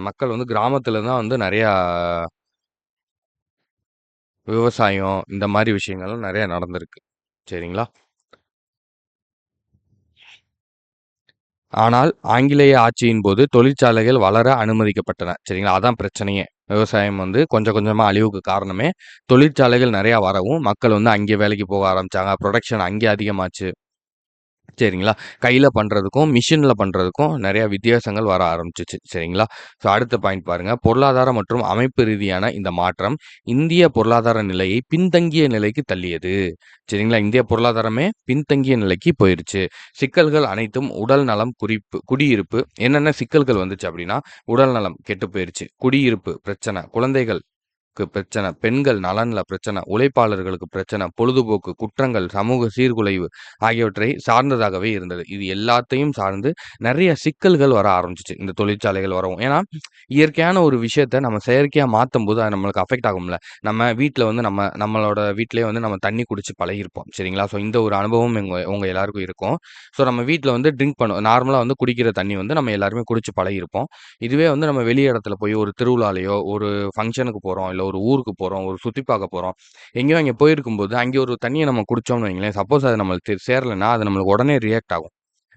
மக்கள் வந்து கிராமத்துல தான் வந்து நெறையா விவசாயம், இந்த மாரி விஷயங்கள்லாம் நெறைய நடந்திருக்கு. சரிங்களா? ஆனால், ஆங்கிலேய ஆட்சியின் போது தொழிற்சாலைகள் வளர அனுமதிக்கப்பட்டன. சரிங்களா? அதான் பிரச்சனையே. விவசாயம் வந்து கொஞ்சம் கொஞ்சமா அழிவுக்கு காரணமே, தொழிற்சாலைகள் நெறையா வரவும், மக்கள் வந்து அங்கே வேலைக்கு போக ஆரம்பிச்சாங்க. புரொடக்ஷன் அங்கே அதிகமாச்சு. சரிங்களா? கையில பண்றதுக்கும், மிஷின்ல பண்றதுக்கும் நெறைய வித்தியாசங்கள் வர ஆரம்பிச்சுச்சு. சரிங்களா? ஸோ அடுத்த பாயிண்ட் பாருங்க. பொருளாதார மற்றும் அமைப்பு ரீதியான இந்த மாற்றம் இந்திய பொருளாதார நிலையை பின்தங்கிய நிலைக்கு தள்ளியது. சரிங்களா? இந்திய பொருளாதாரமே பின்தங்கிய நிலைக்கு போயிருச்சு. சிக்கல்கள் அனைத்தும் உடல் நலம், குடியிருப்பு என்னென்ன சிக்கல்கள் வந்துச்சு அப்டின்னா, உடல் நலம் கெட்டு போயிருச்சு. குடியிருப்பு பிரச்சனை, குழந்தைகள் பிரச்சனை, பெண்கள் நலன்ல பிரச்சனை, உழைப்பாளர்களுக்கு பிரச்சனை, பொழுதுபோக்கு, குற்றங்கள், சமூக சீர்குலைவு ஆகியவற்றை சார்ந்ததாகவே இருந்தது. இது எல்லாத்தையும் சார்ந்து நெறைய சிக்கல்கள் வர ஆரம்பிச்சுச்சு. இந்த தொழிற்சாலைகள் வரவும். ஏன்னா, இயற்கையான ஒரு விஷயத்த நம்ம செயற்கையா மாத்தும்போது, அது நம்மளுக்கு அஃபெக்ட் ஆகும்ல. நம்ம வீட்ல வந்து நம்மளோட வீட்லயே வந்து நம்ம தண்ணி குடிச்சு பழகியிருப்போம். சரிங்களா? ஸோ இந்த ஒரு அனுபவம் உங்க எல்லாருக்கும் இருக்கும். ஸோ நம்ம வீட்ல வந்து ட்ரிங்க் பண்ணுவோம். நார்மலா வந்து குடிக்கிற தண்ணி வந்து நம்ம எல்லாருமே குடிச்சு பழகியிருப்போம். இதுவே வந்து நம்ம வெளி இடத்துல போய் ஒரு திருவிழாலயோ, ஒரு ஃபங்ஷனுக்கு போறோம், இல்ல ஒரு ஊருக்கு போறோம், ஒரு சுத்தி பார்க்க போறோம். எங்கேயோ அங்க போயிருக்கும்போது, அங்கே ஒரு தண்ணிய நம்ம குடிச்சோம்னு வைங்களேன், சப்போஸ் அது நம்மளுக்கு சேரலன்னா, அது நம்மளுக்கு உடனே ரியாக்ட் ஆகும்.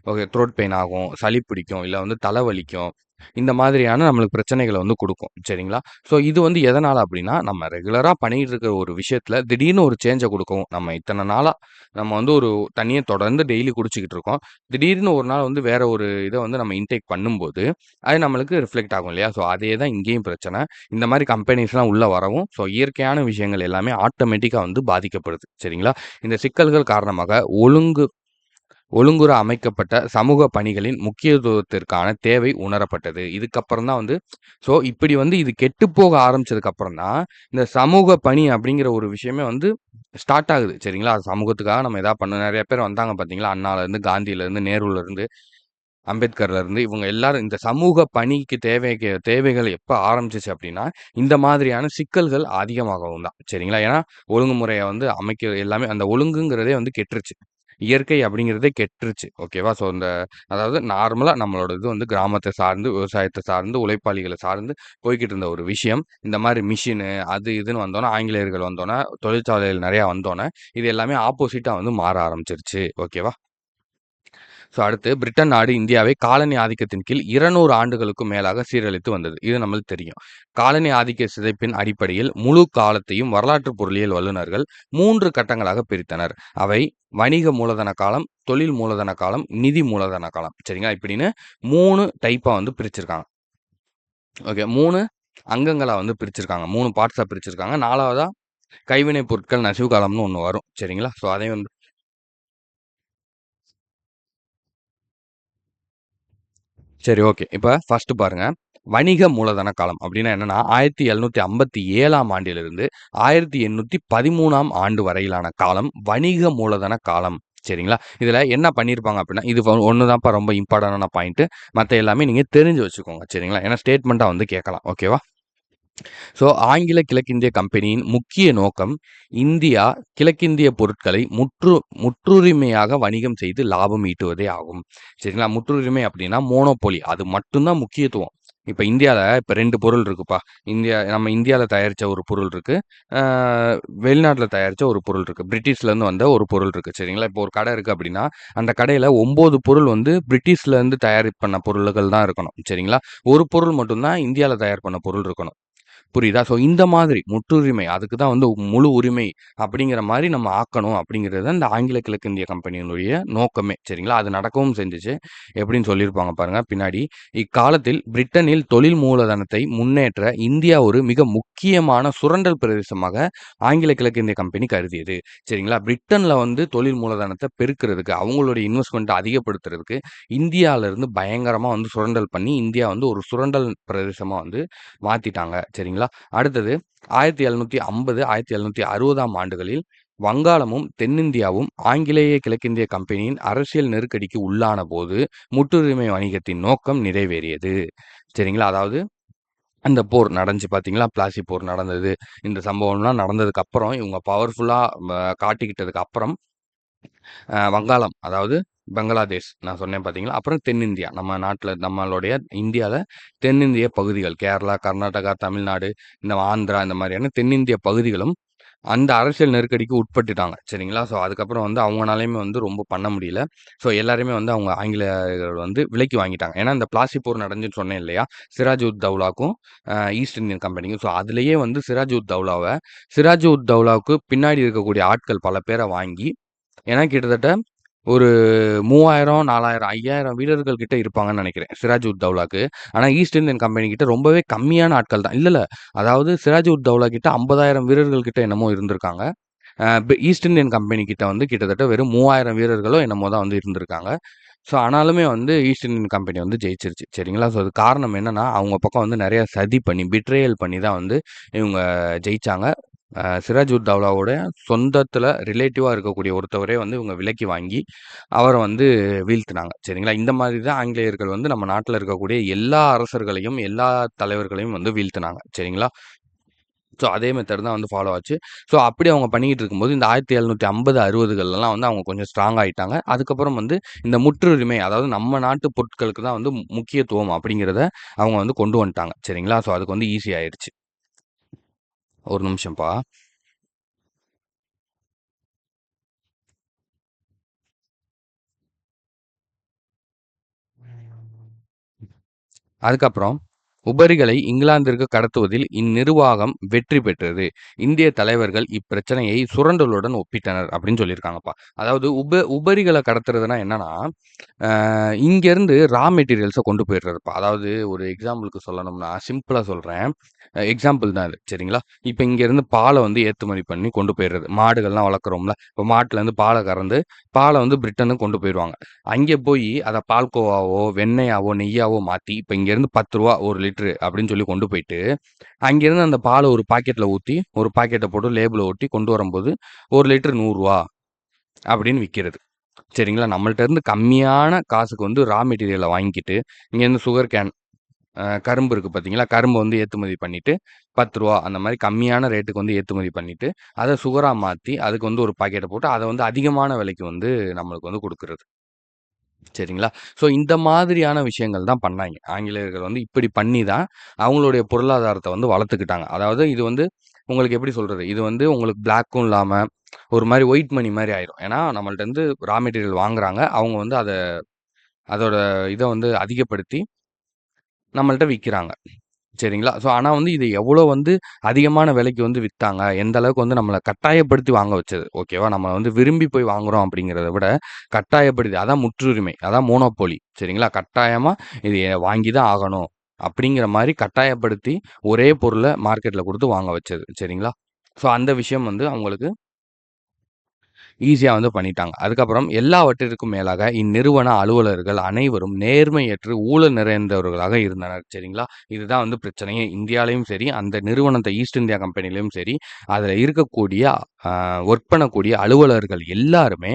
ஓகே. த்ரோட் பெயின் ஆகும், சளி பிடிக்கும், இல்ல வந்து தலை வலிக்கும். இந்த மாதிரியான நம்மளுக்கு பிரச்சனைகள வந்து குடுக்கும். சரிங்களா? ஸோ இது வந்து எதனால அப்டின்னா, நம்ம ரெகுலரா பண்ணிட்டு இருக்கிற ஒரு விஷயத்துல திடீர்னு ஒரு சேஞ்ச குடுக்கவும், நம்ம இத்தன நாளா நம்ம வந்து ஒரு தண்ணீய தொடர்ந்து டெய்லி குடிச்சுக்கிட்டு இருக்கோம். திடீர்னு ஒரு நாள் வந்து வேற ஒரு இத வந்து நம்ம இன்டேக் பண்ணும்போது, அது நம்மளுக்கு ரிஃப்ளெக்ட் ஆகும் இல்லையா? ஸோ அதே தான் இங்கேயும் பிரச்சனை. இந்த மாரி கம்பெனிஸ்லாம் உள்ள வரவும், ஸோ இயற்கையான விஷயங்கள் எல்லாமே ஆட்டோமேட்டிக்கா வந்து பாதிக்கப்படுது. சரிங்களா? இந்த சிக்கல்கள் காரணமாக ஒழுங்குற அமைக்கப்பட்ட சமூக பணிகளின் முக்கியத்துவத்திற்கான தேவை உணரப்பட்டது. இதுக்கப்புறம் தான் வந்து இப்படி வந்து இது கெட்டுப்போக ஆரம்பிச்சதுக்கு அப்புறம் தான், இந்த சமூக பணி அப்படிங்கிற ஒரு விஷயமே வந்து ஸ்டார்ட் ஆகுது. சரிங்களா? சமூகத்துக்காக நம்ம எதா பண்ணணும். நெறைய பேர் வந்தாங்க பார்த்தீங்களா? அண்ணாலருந்து, காந்தியிலருந்து, நேருலருந்து, அம்பேத்கர்லருந்து இவங்க எல்லாரும் இந்த சமூக பணிக்கு தேவைகள் எப்ப ஆரம்பிச்சுச்சு அப்படின்னா, இந்த மாதிரியான சிக்கல்கள் அதிகமாகவும் தான். சரிங்களா? ஏன்னா, ஒழுங்குமுறைய வந்து எல்லாமே அந்த ஒழுங்குங்கிறதே வந்து கெட்டுருச்சு. இயற்கை அப்படிங்கிறதே கெட்டுருச்சு. ஓகேவா? அதாவது நார்மலா நம்மளோட இது வந்து கிராமத்த சார்ந்து, விவசாயத்த சார்ந்து, உழைப்பாளிகள சார்ந்து போய்க்கிட்டு இருந்த ஒரு விஷயம். இந்த மாரி மிஷினு அது இதுன்னு வந்தோனே, ஆங்கிலேயர்கள் வந்தோனே, தொழிற்சாலைகள் நெறையா வந்தோனே, இது எல்லாமே ஆப்போசிட்டா வந்து மாற ஆரம்பிச்சுருச்சு. ஓகேவா? அடுத்து பிரிட்டன் நாடு இந்தியாவை காலனி ஆதிக்கத்தின் கீழ் 200 ஆண்டுகளுக்கும் மேலாக சீரழித்து வந்தது. இது நம்மளுக்கு தெரியும். காலனி ஆதிக்க சிதைப்பின் அடிப்படையில் முழு காலத்தையும் வரலாற்று பொருளியல் வல்லுநர்கள் 3 கட்டங்களாக பிரித்தனர். அவை வணிக மூலதன காலம், தொழில் மூலதன காலம், நிதி மூலதன காலம். சரிங்களா? இப்படின்னு 3 டைப்பா வந்து பிரிச்சிருக்காங்க. ஓகே. 3 அங்கங்களா வந்து பிரிச்சிருக்காங்க. 3 பார்ட்ஸா பிரிச்சிருக்காங்க. 4வதா கைவினைப் பொருட்கள் நசிவு காலம்னு ஒண்ணு வரும். சரிங்களா? அதையும் வந்து சரி, ஓகே. இப்ப ஃபர்ஸ்ட் பாருங்க. வணிக மூலதன காலம் அப்டின்னா என்னன்னா, 1757ஆம் ஆண்டிலிருந்து 1813ஆம் ஆண்டு வரையிலான காலம் வணிக மூலதன காலம். சரிங்களா? இதுல என்ன பண்ணியிருப்பாங்க அப்டின்னா, இது ஒண்ணு தான்ப்பா ரொம்ப இம்பார்ட்டன்டான பாயிண்ட். மத்த எல்லாமே நீங்க தெரிஞ்சு வச்சுக்கோங்க. சரிங்களா? ஏன்னா ஸ்டேட்மெண்ட்டா வந்து கேட்கலாம். ஓகேவா? ஸோ ஆங்கில கிழக்கிந்திய கம்பெனியின் முக்கிய நோக்கம் இந்தியா கிழக்கிந்திய பொருட்களை முற்றுரிமையாக வணிகம் செய்து லாபம் ஈட்டுவதே ஆகும். சரிங்களா? முற்றுரிமை அப்படின்னா மோனோபோலி. அது மட்டும் தான் முக்கியத்துவம். இப்ப இந்தியால இப்ப 2 பொருள் இருக்குப்பா. நம்ம இந்தியால தயாரிச்ச ஒரு பொருள் இருக்கு. அ வெளிநாட்ல தயாரிச்ச ஒரு பொருள் இருக்கு. பிரிட்டிஷ்லேருந்து வந்த ஒரு பொருள் இருக்கு. சரிங்களா? இப்போ ஒரு கடை இருக்கு அப்படின்னா, அந்த கடையில 9 பொருள் வந்து பிரிட்டிஷ்லேருந்து தயார் பண்ண பொருள்கள் தான் இருக்கணும். சரிங்களா? ஒரு பொருள் மட்டும் தான் இந்தியால தயார் பண்ண பொருள் இருக்கணும். புரியுதா? ஸோ இந்த மாதிரி முற்றுரிமை, அதுக்கு தான் வந்து முழு உரிமை அப்படிங்கிற மாரி நம்ம ஆக்கணும் அப்படிங்கிறது தான் இந்த ஆங்கில கிழக்கிந்திய கம்பெனியினுடைய நோக்கமே. சரிங்களா? அது நடக்கவும் செஞ்சுச்சு. எப்படின்னு சொல்லியிருப்பாங்க பாருங்க பின்னாடி. இக்காலத்தில் பிரிட்டனில் தொழில் மூலதனத்தை முன்னேற்ற இந்தியா ஒரு மிக முக்கியமான சுரண்டல் பிரதேசமாக ஆங்கில கிழக்கிந்திய கம்பெனி கருதியது. சரிங்களா? பிரிட்டன்ல வந்து தொழில் மூலதனத்த பெருக்குறதுக்கு, அவங்களுடைய இன்வெஸ்ட்மென்ட்ட அதிகப்படுத்துறதுக்கு இந்தியாலருந்து பயங்கரமா வந்து சுரண்டல் பண்ணி, இந்தியா வந்து ஒரு சுரண்டல் பிரதேசமா வந்து மாத்திட்டாங்க. சரிங்களா? அடுத்தது 1750, 1760ஆம் ஆண்டுகளில் வங்காளமும், தென்னிந்தியாவும் ஆங்கிலேய கிழக்கிந்திய கம்பெனியின் அரசியல் நெருக்கடிக்கு உள்ளானபோது, முற்றுரிமை வணிகத்தின் நோக்கம் நிறைவேறியது. சரிங்களா? அதாவது அந்த போர் நடந்துச்சு பார்த்தீங்களா? பிளாசி போர் நடந்தது. இந்த சம்பவம்லாம் நடந்ததுக்கு அப்புறம், இவங்க பவர்ஃபுல்லா காட்டிக்கிட்டதுக்கு அப்புறம், வங்காளம் அதாவது பங்களாதேஷ் நான் சொன்னேன் பார்த்தீங்களா? அப்புறம் தென்னிந்தியா. நம்ம நாட்ல நம்மளுடைய இந்தியால தென்னிந்திய பகுதிகள் கேரளா, கர்நாடகா, தமிழ்நாடு, இந்த ஆந்திரா இந்த மாதிரியான தென்னிந்திய பகுதிகளும் அந்த அரசியல் நெருக்கடிக்கு உட்பட்டுட்டாங்க. சரிங்களா? ஸோ அதுக்கப்புறம் வந்து அவங்கனாலயுமே வந்து ரொம்ப பண்ண முடியல. ஸோ எல்லாரையுமே வந்து அவங்க ஆங்கிலேயர்கள் வந்து விலைக்கு வாங்கிட்டாங்க. ஏன்னா, இந்த பிளாசி போர் நடந்துச்சுன்னு சொன்னேன் இல்லையா? சிராஜ் உத் தௌலாக்கும், ஈஸ்ட் இந்தியன் கம்பெனிக்கும். ஸோ அதிலேயே வந்து சிராஜ் உத் தௌலாவுக்கு பின்னாடி இருக்கக்கூடிய ஆட்கள் பல பேர வாங்கி ஏன்னா கிட்டத்தட்ட ஒரு 3000, 4000, 5000 வீரர்கள் கிட்ட இருப்பாங்கன்னு நெனைக்கிறேன். சிராஜ் உத் தௌலாக்கு. ஆனா ஈஸ்ட் இந்தியன் கம்பெனி கிட்ட ரொம்பவே கம்மியான ஆட்கள் தான். இல்ல. அதாவது சிராஜ் உத் தௌலா கிட்ட 50,000 வீரர்கள் கிட்ட என்னமோ இருந்திருக்காங்க. ஈஸ்ட் இந்தியன் கம்பெனி கிட்ட வந்து கிட்டத்தட்ட வெறும் 3000 வீரர்களோ என்னமோ தான் வந்து இருந்திருக்காங்க. ஸோ ஆனாலுமே வந்து ஈஸ்ட் இந்தியன் கம்பெனி வந்து ஜெயிச்சிருச்சு. சரிங்களா? ஸோ அதுக்கு காரணம் என்னன்னா, அவங்க பக்கம் வந்து நெறைய சதி பண்ணி, பிட்ரயல் பண்ணி தான் வந்து இவங்க ஜெயிச்சாங்க. சிராஜ் உத் தௌலாவோட சொந்தத்தில ரிலேட்டிவா இருக்கக்கூடிய ஒருத்தவரே வந்து இவங்க விலைக்கு வாங்கி, அவர வந்து வீழ்த்துனாங்க. சரிங்களா? இந்த மாதிரி தான் ஆங்கிலேயர்கள் வந்து நம்ம நாட்ல இருக்கக்கூடிய எல்லா அரசர்களையும், எல்லா தலைவர்களையும் வந்து வீழ்த்துனாங்க. சரிங்களா? ஸோ அதே மெத்தட் தான் வந்து ஃபாலோ ஆச்சு. ஸோ அப்படி அவங்க பண்ணிக்கிட்டு இருக்கும்போது, இந்த 1750, 60கள்லாம் வந்து அவங்க கொஞ்சம் ஸ்ட்ராங் ஆயிட்டாங்க. அதுக்கப்புறம் வந்து இந்த முற்றுரிமை, அதாவது நம்ம நாட்டு பொருட்களுக்கு தான் வந்து முக்கியத்துவம் அப்படிங்கிறத அவங்க வந்து கொண்டு வந்துட்டாங்க. சரிங்களா? ஸோ அதுக்கு வந்து ஈஸி ஆயிருச்சு. ஒரு நிமிஷம்ப்பா. அதுக்கப்புறம் உபரிகளை இங்கிலாந்திற்கு கடத்துவதில் இந்நிர்வாகம் வெற்றி பெற்றது. இந்திய தலைவர்கள் இப்பிரச்சனையை சுரண்டலுடன் ஒப்பிட்டனர் அப்படின்னு சொல்லியிருக்காங்கப்பா. அதாவது உபரிகளை கடத்துறதுன்னா என்னன்னா, இங்கேருந்து ரா மெட்டீரியல்ஸ கொண்டு போயிடுறதுப்பா. அதாவது ஒரு எக்ஸாம்பிளுக்கு சொல்லணும்னா, சிம்பிளா சொல்றேன். எக்ஸாம்பிள் தான் இது. சரிங்களா? இப்ப இங்கேருந்து பால வந்து ஏற்றுமதி பண்ணி கொண்டு போயிடுறது. மாடுகள்லாம் வளர்க்குறோம்ல. இப்ப மாட்டுலேருந்து பால கறந்து, பால வந்து பிரிட்டனுக்கு கொண்டு போயிருவாங்க. அங்கே போயி அத பால்கோவாவோ, வெண்ணெயாவோ, நெய்யாவோ மாத்தி, இப்ப இங்கேருந்து ரூ. 10 1 லிட்டரு அப்படின்னு சொல்லி கொண்டு போயிட்டு, அங்கேருந்து அந்த பால ஒரு பாக்கெட்ல ஊத்தி, ஒரு பாக்கெட்ட போட்டு லேபிள ஒட்டி கொண்டு வரும்போது, 1 லிட்டர் ரூ. 100 அப்படின்னு விக்கிறது. சரிங்களா? நம்மள்ட்ட இருந்து கம்மியான காசுக்கு வந்து ரா மெட்டீரியல வாங்கிக்கிட்டு, இங்கேருந்து சுகர் கேன் கரும்பு இருக்கு பார்த்தீங்களா? கரும்ப வந்து ஏற்றுமதி பண்ணிட்டு, ரூ. 10 அந்த மாரி கம்மியான ரேட்டுக்கு வந்து ஏற்றுமதி பண்ணிட்டு, அத சுகரா மாத்தி, அதுக்கு வந்து ஒரு பாக்கெட்ட போட்டு, அத வந்து அதிகமான விலைக்கு வந்து நம்மளுக்கு வந்து குடுக்குறது. சரிங்களா? ஸோ இந்த மாதிரியான விஷயங்கள் தான் பண்ணாய்ங்க. ஆங்கிலேயர்கள் வந்து இப்படி பண்ணி தான் அவங்களுடைய பொருளாதாரத்த வந்து வளர்த்துக்கிட்டாங்க. அதாவது இது வந்து உங்களுக்கு எப்படி சொல்றது? இது வந்து உங்களுக்கு பிளாக்கும் இல்லாம, ஒரு மாரி ஒயிட் மணி மாரி ஆயிரும். ஏன்னா, நம்மள்ட்ட இருந்து ரா மெட்டீரியல் வாங்குறாங்க. அவங்க வந்து அதோட இத வந்து அதிகப்படுத்தி நம்மள்ட்ட விக்கிறாங்க. சரிங்களா? ஸோ ஆனா வந்து இது எவ்வளோ வந்து அதிகமான விலைக்கு வந்து வித்தாங்க. எந்த அளவுக்கு வந்து நம்மள கட்டாயப்படுத்தி வாங்க வச்சது. ஓகேவா? நம்ம வந்து விரும்பி போய் வாங்குறோம் அப்படிங்கிறத விட, கட்டாயப்படுத்தி அதான் முற்றுரிமை. அதான் மோனோபோலி. சரிங்களா? கட்டாயமா இது வாங்கி தான் ஆகணும். அப்படிங்கிற மாரி கட்டாயப்படுத்தி ஒரே பொருள மார்க்கெட்ல குடுத்து வாங்க வச்சது. சரிங்களா? ஸோ அந்த விஷயம் வந்து அவங்களுக்கு ஈஸியா வந்து பண்ணிட்டாங்க. அதுக்கப்புறம் எல்லாவற்றிற்கும் மேலாக இந்நிறுவன அலுவலர்கள் அனைவரும் நேர்மையற்று ஊழல் நிறைந்தவர்களாக இருந்தனர். சரிங்களா? இதுதான் வந்து பிரச்சனையே. இந்தியாலயும் சரி, அந்த நிறுவனத்த ஈஸ்ட் இந்தியா கம்பெனிலயும் சரி, அதுல இருக்கக்கூடிய ஒர்க் பண்ணக்கூடிய அலுவலர்கள் எல்லாருமே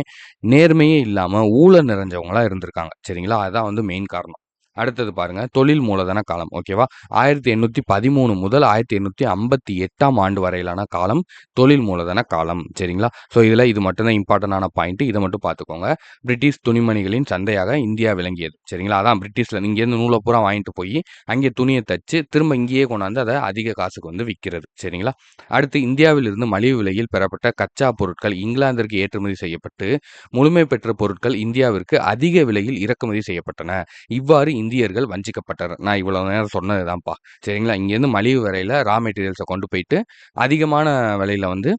நேர்மையே இல்லாம ஊழல் நிறைஞ்சவங்களா இருந்திருக்காங்க. சரிங்களா? அதான் வந்து மெயின் காரணம். அடுத்தது பாருங்க, தொழில் மூலதன காலம். ஓகேவா? 1813 முதல் 1858ஆம் ஆண்டு வரையிலான காலம் தொழில் மூலதன காலம். சரிங்களா? ஸோ இதுல இது மட்டும் தான் இம்பார்ட்டன்டான பாயிண்ட். இத மட்டும் பார்த்துக்கோங்க. பிரிட்டிஷ் துணிமணிகளின் சந்தையாக இந்தியா விளங்கியது. சரிங்களா? அதான் பிரிட்டிஷ்ல இங்கேருந்து நூல பூரா வாங்கிட்டு போயி, அங்கே துணிய தச்சு, திரும்ப இங்கேயே கொண்டாந்து அத அதிக காசுக்கு வந்து விக்கிறது. சரிங்களா? அடுத்து இந்தியாவிலிருந்து மலிவு விலையில் பெறப்பட்ட கச்சா பொருட்கள் இங்கிலாந்திற்கு ஏற்றுமதி செய்யப்பட்டு, முழுமை பெற்ற பொருட்கள் இந்தியாவிற்கு அதிக விலையில் இறக்குமதி செய்யப்பட்டன. இவ்வாறு இந்தியர்கள் வஞ்சிக்கப்பட்டனர். நான் இவ்வளவு நேரம் சொன்னது தான்ப்பா. சரிங்களா? இங்கேருந்து மலிவு விலையில ரா மெட்டீரியல்ஸ கொண்டு போயிட்டு, அதிகமான விலையில வந்து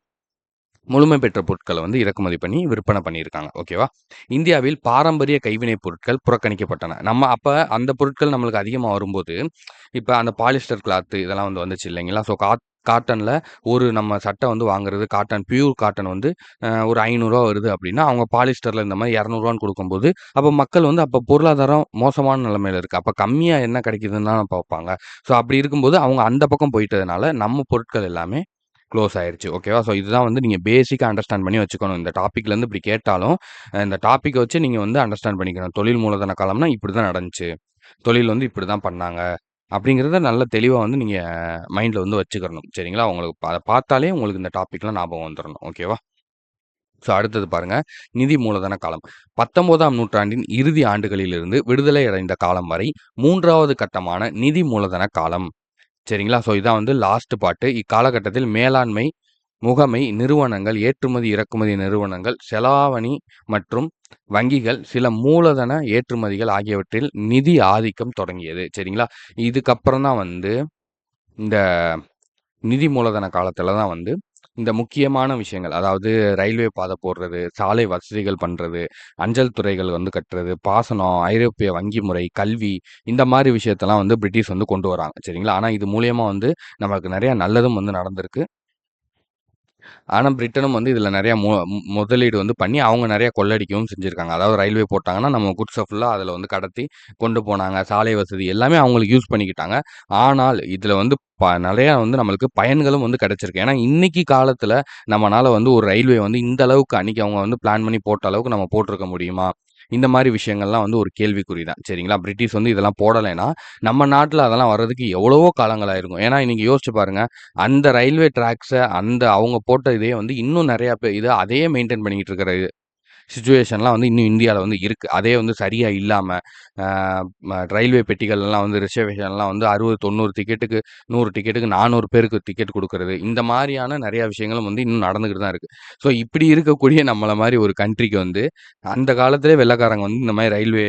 முழுமை பெற்ற பொருட்கள வந்து இறக்குமதி பண்ணி விற்பனை பண்ணியிருக்காங்க. ஓகேவா? இந்தியாவில் பாரம்பரிய கைவினைப் பொருட்கள் புறக்கணிக்கப்பட்டன. நம்ம அப்ப அந்த பொருட்கள் நம்மளுக்கு அதிகமா வரும்போது, இப்ப அந்த பாலிஸ்டர் கிளாத் இதெல்லாம் வந்து வந்துச்சு இல்லைங்களா? ஸோ காட்டன்ல ஒரு நம்ம சட்டை வந்து வாங்குறது பியூர் காட்டன் வந்து ஒரு ரூ. 500 வருது அப்படின்னா, அவங்க பாலிஸ்டர்ல இந்த மாரி ரூ. 200 குடுக்கும்போது, அப்ப மக்கள் வந்து அப்ப பொருளாதாரம் மோசமான நிலைமையில இருக்கு. அப்ப கம்மியா என்ன கிடைக்குதுன்னு தான் பார்ப்பாங்க. ஸோ அப்படி இருக்கும்போது அவங்க அந்த பக்கம் போயிட்டதுனால, நம்ம பொருட்கள் எல்லாமே க்ளோஸ் ஆயிருச்சு. ஓகேவா? ஸோ இதுதான் வந்து நீங்க பேசிக்கா அண்டர்ஸ்டாண்ட் பண்ணி வச்சுக்கணும். இந்த டாபிக்லேருந்து இப்படி கேட்டாலும், இந்த டாபிக்க வச்சு நீங்க வந்து அண்டர்ஸ்டாண்ட் பண்ணிக்கணும். தொழில் மூலதன காலம்னா இப்படிதான் நடந்துச்சு. தொழில் வந்து இப்படிதான் பண்ணாங்க. அப்படிங்கிறத நல்ல தெளிவா வந்து நீங்க மைண்ட்ல வந்து வச்சுக்கிறணும். சரிங்களா? உங்களுக்கு அத பார்த்தாலே உங்களுக்கு இந்த டாபிக்லாம் ஞாபகம் வந்துரணும். ஓகேவா? ஸோ அடுத்தது பாருங்க, நிதி மூலதன காலம். 19ஆம் நூற்றாண்டின் இறுதி ஆண்டுகளிலிருந்து விடுதலை அடைந்த காலம் வரை 3வது கட்டமான நிதி மூலதன காலம். சரிங்களா? ஸோ இதான் வந்து லாஸ்ட் பார்ட்டு. இக்காலகட்டத்தில் மேலாண்மை, முகமை, நிறுவனங்கள், ஏற்றுமதி, இறக்குமதி நிறுவனங்கள், செலாவணி மற்றும் வங்கிகள், சில மூலதன ஏற்றுமதிகள் ஆகியவற்றில் நிதி ஆதிக்கம் தொடங்கியது. சரிங்களா? இதுக்கப்புறம் தான் வந்து இந்த நிதி மூலதன காலத்துல தான் வந்து இந்த முக்கியமான விஷயங்கள், அதாவது ரயில்வே பாதை போடுறது, சாலை வசதிகள் பண்றது, அஞ்சல் துறைகள் வந்து கட்டுறது, பாசனம், ஐரோப்பிய வங்கி முறை, கல்வி இந்த மாரி விஷயத்தெல்லாம் வந்து பிரிட்டிஷ் வந்து கொண்டு வராங்க. சரிங்களா? ஆனா இது மூலியமா வந்து நமக்கு நெறைய நல்லதும் வந்து நடந்திருக்கு. ஆனா, பிரிட்டனும் வந்து இதில நெறைய முதலீடு வந்து பண்ணி, அவங்க நெறைய கொள்ளடிக்கவும் செஞ்சிருக்காங்க. அதாவது ரயில்வே போட்டாங்கன்னா, நம்ம குட்ஸ ஃபுல்லா அதில வந்து கடத்தி கொண்டு போனாங்க. சாலை வசதி எல்லாமே அவங்களுக்கு யூஸ் பண்ணிக்கிட்டாங்க. ஆனால், இதில வந்து நெறையா வந்து நம்மளுக்கு பயன்களும் வந்து கிடைச்சிருக்கு. ஏன்னா, இன்னைக்கு காலத்தில நம்மனால வந்து ஒரு ரயில்வே வந்து இந்த அளவுக்கு அன்னைக்கு அவங்க வந்து பிளான் பண்ணி போட்ட அளவுக்கு நம்ம போட்டிருக்க முடியுமா? இந்த மாரி விஷயங்கள்லாம் வந்து ஒரு கேள்விக்குறி தான். சரிங்களா? பிரிட்டிஷ் வந்து இதெல்லாம் போடலைன்னா, நம்ம நாட்ல அதெல்லாம் வர்றதுக்கு எவ்வளவோ காலங்கள் ஆயிருக்கும். ஏன்னா, நீங்க யோசிச்சு பாருங்க. அந்த ரயில்வே ட்ராக்ஸ அந்த அவங்க போட்ட இதே வந்து இன்னும் நெறையா இத அதே மெயின்டெயின் பண்ணிக்கிட்டு இருக்கிற சிச்சுவேஷன்லாம் வந்து இன்னும் இந்தியால வந்து இருக்கு. அதே வந்து சரியா இல்லாம, அ ரயில்வே பெட்டிகள்லாம் வந்து ரிசர்வேஷன்லாம் வந்து 60, 90 டிக்கெட்டுக்கு 100 டிக்கெட்டுக்கு 400 பேருக்கு டிக்கெட் குடுக்குறது. இந்த மாரியான நெறைய விஷயங்களும் வந்து இன்னும் நடந்துகிட்டு தான் இருக்கு. ஸோ இப்படி இருக்கக்கூடிய நம்மள மாரி ஒரு கண்ட்ரிக்கு வந்து, அந்த காலத்திலே வெள்ளைக்காரங்க வந்து இந்த மாரி ரயில்வே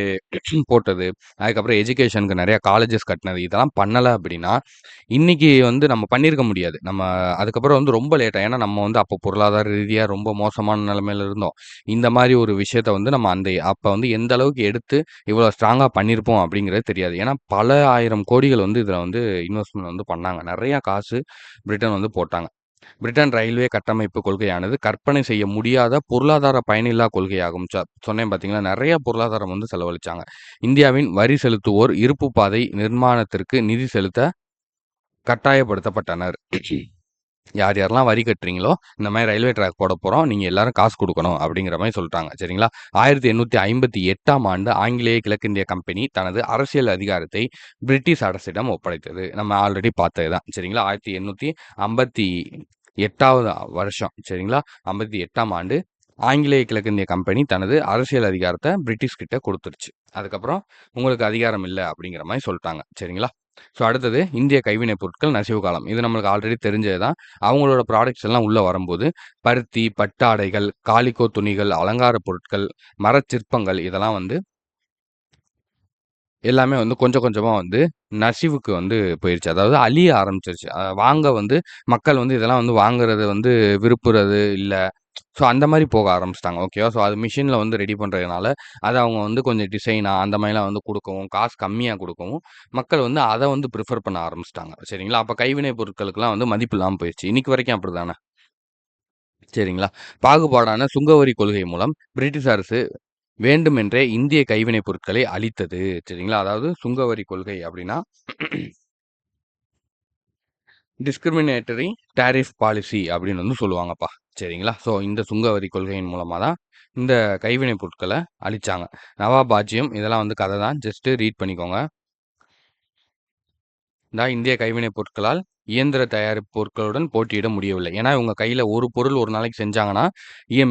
போட்டது, அதுக்கப்புறம் எஜுகேஷனுக்கு நெறைய காலேஜஸ் கட்டுனது, இதெல்லாம் பண்ணல அப்படின்னா, இன்னைக்கு வந்து நம்ம பண்ணியிருக்க முடியாது. நம்ம அதுக்கப்புறம் வந்து ரொம்ப லேட்டா ஏன்னா நம்ம வந்து அப்போ பொருளாதார ரீதியா ரொம்ப மோசமான நிலைமையில இருந்தோம். இந்த மாரி ஒரு விஷயத்த வந்து நம்ம அப்ப வந்து எந்த அளவுக்கு எடுத்து இவ்வளோ ஸ்ட்ராங்கா பண்ணியிருப்போம் அப்படிங்கிறது தெரியாது. ஏன்னா பல 1000 கோடிகள் வந்து இதில வந்து இன்வெஸ்ட்மென்ட் வந்து பண்ணாங்க. நெறைய காசு பிரிட்டன் வந்து போட்டாங்க. பிரிட்டன் ரயில்வே கட்டமைப்பு கொள்கையானது கற்பனை செய்ய முடியாத பொருளாதார பயனில்லா கொள்கையாகும். சொன்னேன் பார்த்தீங்களா? நெறைய பொருளாதாரம் வந்து செலவழிச்சாங்க. இந்தியாவின் வரி செலுத்துவோர் இருப்பு பாதை நிர்மாணத்திற்கு நிதி செலுத்த கட்டாயப்படுத்தப்பட்டனர். யார் யாரெல்லாம் வரி கட்டுறீங்களோ, இந்த மாரி ரயில்வே ட்ராக் போடப் போறோம். நீங்க எல்லாரும் காசு குடுக்கணும் அப்படிங்கிற மாரி சொல்ட்டாங்க. சரிங்களா? 1858ஆம் ஆண்டு ஆங்கிலேய கிழக்கிந்திய கம்பெனி தனது அரசியல் அதிகாரத்தை பிரிட்டிஷ் அரசிடம் ஒப்படைத்தது. நம்ம ஆல்ரெடி பார்த்தது தான். சரிங்களா? 1858வது வருஷம். சரிங்களா? 58ஆம் ஆண்டு ஆங்கிலேய கிழக்கிந்திய கம்பெனி தனது அரசியல் அதிகாரத்த பிரிட்டிஷ் கிட்ட குடுத்துருச்சு. அதுக்கப்புறம் உங்களுக்கு அதிகாரம் இல்ல அப்படிங்கிற மாரி சொல்ட்டாங்க. சரிங்களா? ஸோ அடுத்தது இந்திய கைவினைப் பொருட்கள் நசிவு காலம். இது நம்மளுக்கு ஆல்ரெடி தெரிஞ்சது தான். அவங்களோட ப்ராடக்ட்ஸ் எல்லாம் உள்ள வரும்போது, பருத்தி, பட்டாடைகள், காலிகோ துணிகள், அலங்கார பொருட்கள், மரச்சிற்பங்கள் இதெல்லாம் வந்து எல்லாமே வந்து கொஞ்சம் கொஞ்சமா வந்து நசிவுக்கு வந்து போயிருச்சு. அதாவது அழிய ஆரம்பிச்சுருச்சு. வாங்க வந்து மக்கள் வந்து இதெல்லாம் வந்து வாங்குறது வந்து விருப்புறது இல்ல. ஸோ அந்த மாரி போக ஆரம்பிச்சுட்டாங்க. ஓகேவா? ஸோ அது மிஷின்ல வந்து ரெடி பண்றதுனால, அத அவங்க வந்து கொஞ்சம் டிசைனா அந்த மாரிலாம் வந்து குடுக்கவும், காசு கம்மியா குடுக்கவும், மக்கள் வந்து அத வந்து பிரிஃபர் பண்ண ஆரம்பிச்சுட்டாங்க. சரிங்களா? அப்ப கைவினை பொருட்களுக்கெல்லாம் வந்து மதிப்பு இல்லாம போயிருச்சு. இன்னைக்கு வரைக்கும் அப்படிதானே? சரிங்களா? பாகுபாடான சுங்கவரி கொள்கை மூலம் பிரிட்டிஷ் அரசு வேண்டுமென்றே இந்திய கைவினைப் பொருட்களை அழித்தது. சரிங்களா? அதாவது சுங்கவரி கொள்கை அப்படின்னா, டிஸ்கிரிமினேட்டரி டாரிஃப் பாலிசி அப்படின்னு வந்து சொல்லுவாங்கப்பா. சரிங்களா? ஸோ இந்த சுங்க வரி கொள்கையின் மூலமா தான் இந்த கைவினைப் பொருட்கள அழிச்சாங்க. நவாபாஜ்யம் இதெல்லாம் வந்து கதை தான். ஜஸ்ட் ரீட் பண்ணிக்கோங்க. இந்திய கைவினைப் பொருட்களால் இயந்திர தயாரிப்பு பொருட்களுடன் போட்டியிட முடியவில்லை. ஏன்னா, இவங்க கையில ஒரு பொருள் ஒரு நாளைக்கு செஞ்சாங்கன்னா,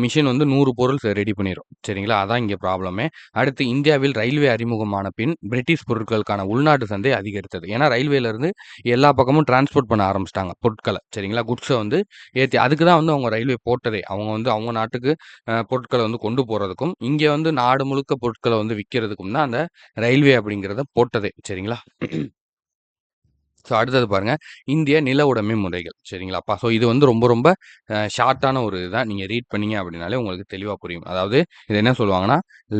மிஷின் வந்து 100 பொருள் ரெடி பண்ணிரும். சரிங்களா? அதான் இங்க ப்ராப்ளமே. அடுத்து இந்தியாவில் ரயில்வே அறிமுகமான பின், பிரிட்டிஷ் பொருட்களுக்கான உள்நாட்டு சந்தை அதிகரித்தது. ஏன்னா, ரயில்வேல இருந்து எல்லா பக்கமும் டிரான்ஸ்போர்ட் பண்ண ஆரம்பிச்சுட்டாங்க பொருட்கள. சரிங்களா? குட்ஸ வந்து ஏத்தி அதுக்கு தான் வந்து அவங்க ரயில்வே போட்டதே. அவங்க வந்து அவங்க நாட்டுக்கு பொருட்கள வந்து கொண்டு போறதுக்கும், இங்க வந்து நாடு முழுக்க பொருட்கள வந்து விக்கிறதுக்கும் தான் அந்த ரயில்வே அப்படிங்கிறத போட்டதே. சரிங்களா? ஸோ அடுத்தது பாருங்க, இந்திய நில உடைமை முறைகள். சரிங்களாப்பா? ஸோ இது வந்து ரொம்ப ரொம்ப ஷார்ட்டான ஒரு இதுதான். நீங்க ரீட் பண்ணீங்க அப்படின்னாலே உங்களுக்கு தெளிவா புரியும். அதாவது இது என்ன சொல்லுவாங்கன்னா,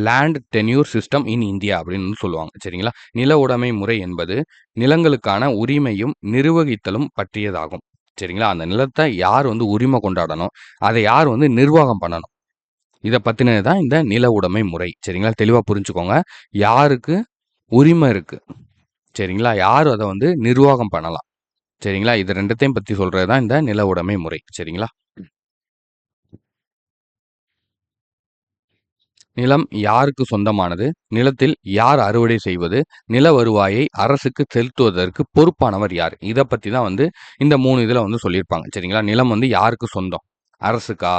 land tenure system in India அப்படின்னு வந்து சொல்லுவாங்க. சரிங்களா? நில உடைமை முறை என்பது நிலங்களுக்கான உரிமையும், நிர்வகித்தலும் பற்றியதாகும். சரிங்களா? அந்த நிலத்த யார் வந்து உரிமை கொண்டாடணும், அதை யார் வந்து நிர்வாகம் பண்ணணும். இத பத்தினது தான் இந்த நில உடைமை முறை. சரிங்களா? தெளிவா புரிஞ்சுக்கோங்க. யாருக்கு உரிமை இருக்கு. சரிங்களா? யார் அத வந்து நிர்வாகம் பண்ணலாம். சரிங்களா? இது 2த்தையும் பத்தி சொல்றது தான் இந்த நில உடைமை முறை. சரிங்களா? நிலம் யாருக்கு சொந்தமானது? நிலத்தில் யார் அறுவடை செய்வது? நில வருவாயை அரசுக்கு செலுத்துவதற்கு பொறுப்பானவர் யார்? இத பத்தி தான் வந்து இந்த 3 இதுல வந்து சொல்லியிருப்பாங்க. சரிங்களா? நிலம் வந்து யாருக்கு சொந்தம்? அரசுக்கா?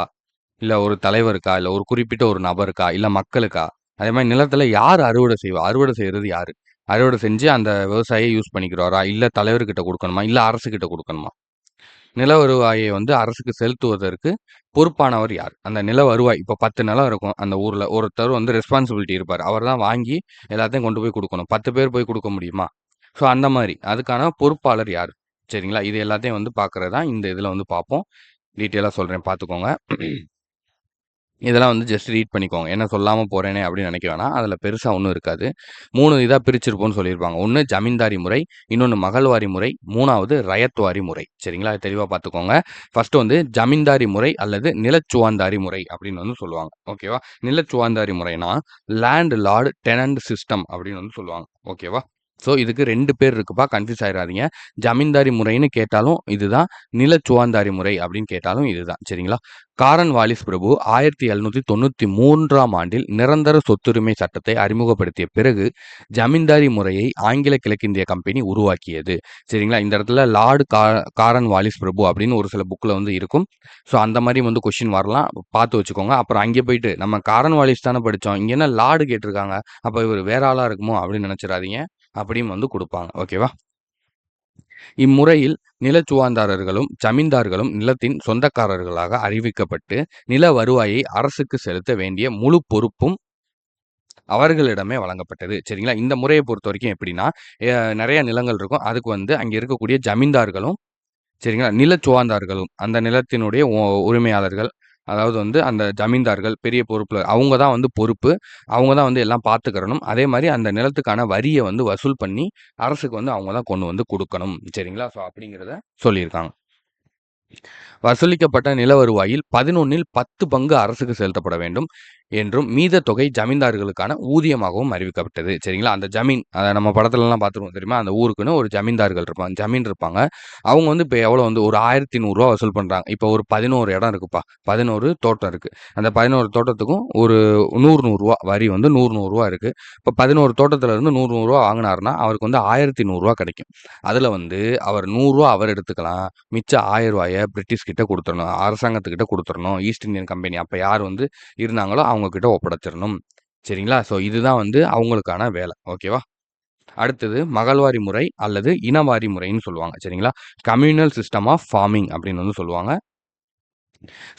இல்ல ஒரு தலைவருக்கா? இல்ல ஒரு குறிப்பிட்ட ஒரு நபருக்கா? இல்ல மக்களுக்கா? அதே மாரி நிலத்துல யார் அறுவடை செய்வா? அறுவடை செய்றது யாரு? அறுவடை செஞ்சு அந்த விவசாயி யூஸ் பண்ணிக்கிறாரா? இல்ல தலைவர்கிட்ட குடுக்கணுமா? இல்ல அரசுகிட்ட குடுக்கணுமா? நில வருவாயை வந்து அரசுக்கு செலுத்துவதற்கு பொறுப்பானவர் யார்? அந்த நில வருவாய் இப்ப 10 நிலம் இருக்கும் அந்த ஊர்ல. ஒருத்தர் வந்து ரெஸ்பான்சிபிலிட்டி இருப்பாரு. அவர் தான் வாங்கி எல்லாத்தையும் கொண்டு போய் குடுக்கணும். 10 பேர் போய் குடுக்க முடியுமா? ஸோ அந்த மாரி. அதுக்கான பொறுப்பாளர் யார்? சரிங்களா? இது எல்லாத்தையும் வந்து பார்க்குறது தான் இந்த இதுல வந்து பார்ப்போம். டீட்டெயிலா சொல்றேன் பார்த்துக்கோங்க. இதெல்லாம் வந்து ஜஸ்ட் ரீட் பண்ணிக்கோங்க. என்ன சொல்லாம போறேனே அப்படின்னு நினைக்க வேணாம். அதில பெருசா ஒண்ணும் இருக்காது. 3 இதா பிரிச்சிருப்போம்னு சொல்லியிருப்பாங்க. 1 ஜமீன்தாரி முறை, இன்னொன்னு மகள்வாரி முறை, 3வது ரயத்வாரி முறை. சரிங்களா? இத தெளிவா பார்த்துக்கோங்க. ஃபர்ஸ்ட் வந்து ஜமீன்தாரி முறை அல்லது நிலச்சுவாந்தாரி முறை அப்படின்னு வந்து சொல்லுவாங்க. ஓகேவா? நிலச்சுவாந்தாரி முறைனா, லேண்ட் லார்ட் டெனன்ட் சிஸ்டம் அப்படின்னு வந்து சொல்லுவாங்க. ஓகேவா? ஸோ இதுக்கு 2 பேர் இருக்குப்பா. கன்ஃப்யூஸ் ஆயிறாதீங்க. ஜமீன்தாரி முறைன்னு கேட்டாலும் இதுதான். நிலச்சுவாந்தாரி முறை அப்படின்னு கேட்டாலும் இதுதான். சரிங்களா? காரன் வாலிஸ் பிரபு 1793ஆம் ஆண்டில் நிரந்தர சொத்துரிமை சட்டத்தை அறிமுகப்படுத்திய பிறகு, ஜமீன்தாரி முறையை ஆங்கில கிழக்கிந்திய கம்பெனி உருவாக்கியது. சரிங்களா? இந்த இடத்துல லார்ட் காரன் வாலிஸ் பிரபு அப்படின்னு ஒரு சில புக்ல வந்து இருக்கும். ஸோ அந்த மாரி வந்து கொஸ்டின் வரலாம். பார்த்து வச்சுக்கோங்க. அப்புறம் அங்கே போயிட்டு நம்ம காரன் வாலிஸ் தானே படிச்சோம். இங்க என்ன லார்டு கேட்டிருக்காங்க. அப்ப இவரு வேற ஆளா இருக்குமோ அப்படின்னு நினைச்சிராதீங்க. அப்படியும் வந்து குடுப்பாங்க. ஓகேவா? இம்முறையில் நிலச்சுவாந்தாரர்களும், ஜமீன்தார்களும் நிலத்தின் சொந்தக்காரர்களாக அறிவிக்கப்பட்டு, நில வருவாயை அரசுக்கு செலுத்த வேண்டிய முழு பொறுப்பும் அவர்களிடமே வழங்கப்பட்டது. சரிங்களா? இந்த முறைய பொறுத்தவரைக்கும் எப்படின்னா, நெறைய நிலங்கள் இருக்கும். அதுக்கு வந்து அங்க இருக்கக்கூடிய ஜமீன்தார்களும், சரிங்களா? நிலச்சுவாந்தார்களும், அந்த நிலத்தினுடைய உரிமையாளர்கள், அதாவது வந்து அந்த ஜமீன்தார்கள், பெரிய பொறுப்புல அவங்க தான் வந்து பொறுப்பு. அவங்க தான் வந்து எல்லாம் பார்த்துக்கிறணும். அதே மாரி அந்த நிலத்துக்கான வரிய வந்து வசூல் பண்ணி, அரசுக்கு வந்து அவங்க தான் கொண்டு வந்து குடுக்கணும். சரிங்களா? ஸோ அப்படிங்கிறத சொல்லியிருக்காங்க. வசூலிக்கப்பட்ட நில வருவாயில் 11ல் 10 பங்கு அரசுக்கு செலுத்தப்பட வேண்டும் என்றும், மீத தொகை ஜமீன்தார்களுக்கான ஊதியமாகவும் அறிவிக்கப்பட்டது. சரிங்களா? அந்த ஜமீன் நம்ம படத்துலலாம் பார்த்துருவோம் தெரியுமா? அந்த ஊருக்குன்னு ஒரு ஜமீன்தார்கள் இருப்பாங்க. ஜமீன் இருப்பாங்க. அவங்க வந்து இப்ப எவ்வளோ வந்து ஒரு ரூ. 1100 வசூல் பண்றாங்க. இப்போ ஒரு 11 இடம் இருக்குப்பா. 11 தோட்டம் இருக்கு. அந்த 11 தோட்டத்துக்கும் ஒரு ரூ. 100 வரி வந்து ரூ. 100 இருக்கு. இப்ப 11 தோட்டத்துல இருந்து ரூ. 100 வாங்குனாருன்னா, அவருக்கு வந்து ரூ. 1100 கிடைக்கும். அதுல வந்து அவர் ரூ. 100 அவர் எடுத்துக்கலாம். மிச்சம் ரூ. 1000 பிரிட்டிஷ் கிட்ட குடுத்துறணும். அரசாங்கத்துக்கிட்ட குடுத்துறணும். ஈஸ்ட் இந்தியன் கம்பெனி அப்ப யார் வந்து இருந்தாங்களோ அவங்க கிட்ட ஒப்படைச்சிரணும். சரிங்களா? ஸோ இதுதான் வந்து அவங்களுக்கான வேலை. ஓகேவா? அடுத்தது மகள்வாரி முறை அல்லது இனவாரி முறைன்னு சொல்லுவாங்க. சரிங்களா? கம்யூனல் சிஸ்டம் ஆஃப் ஃபார்மிங் அப்படின்னு வந்து சொல்லுவாங்க.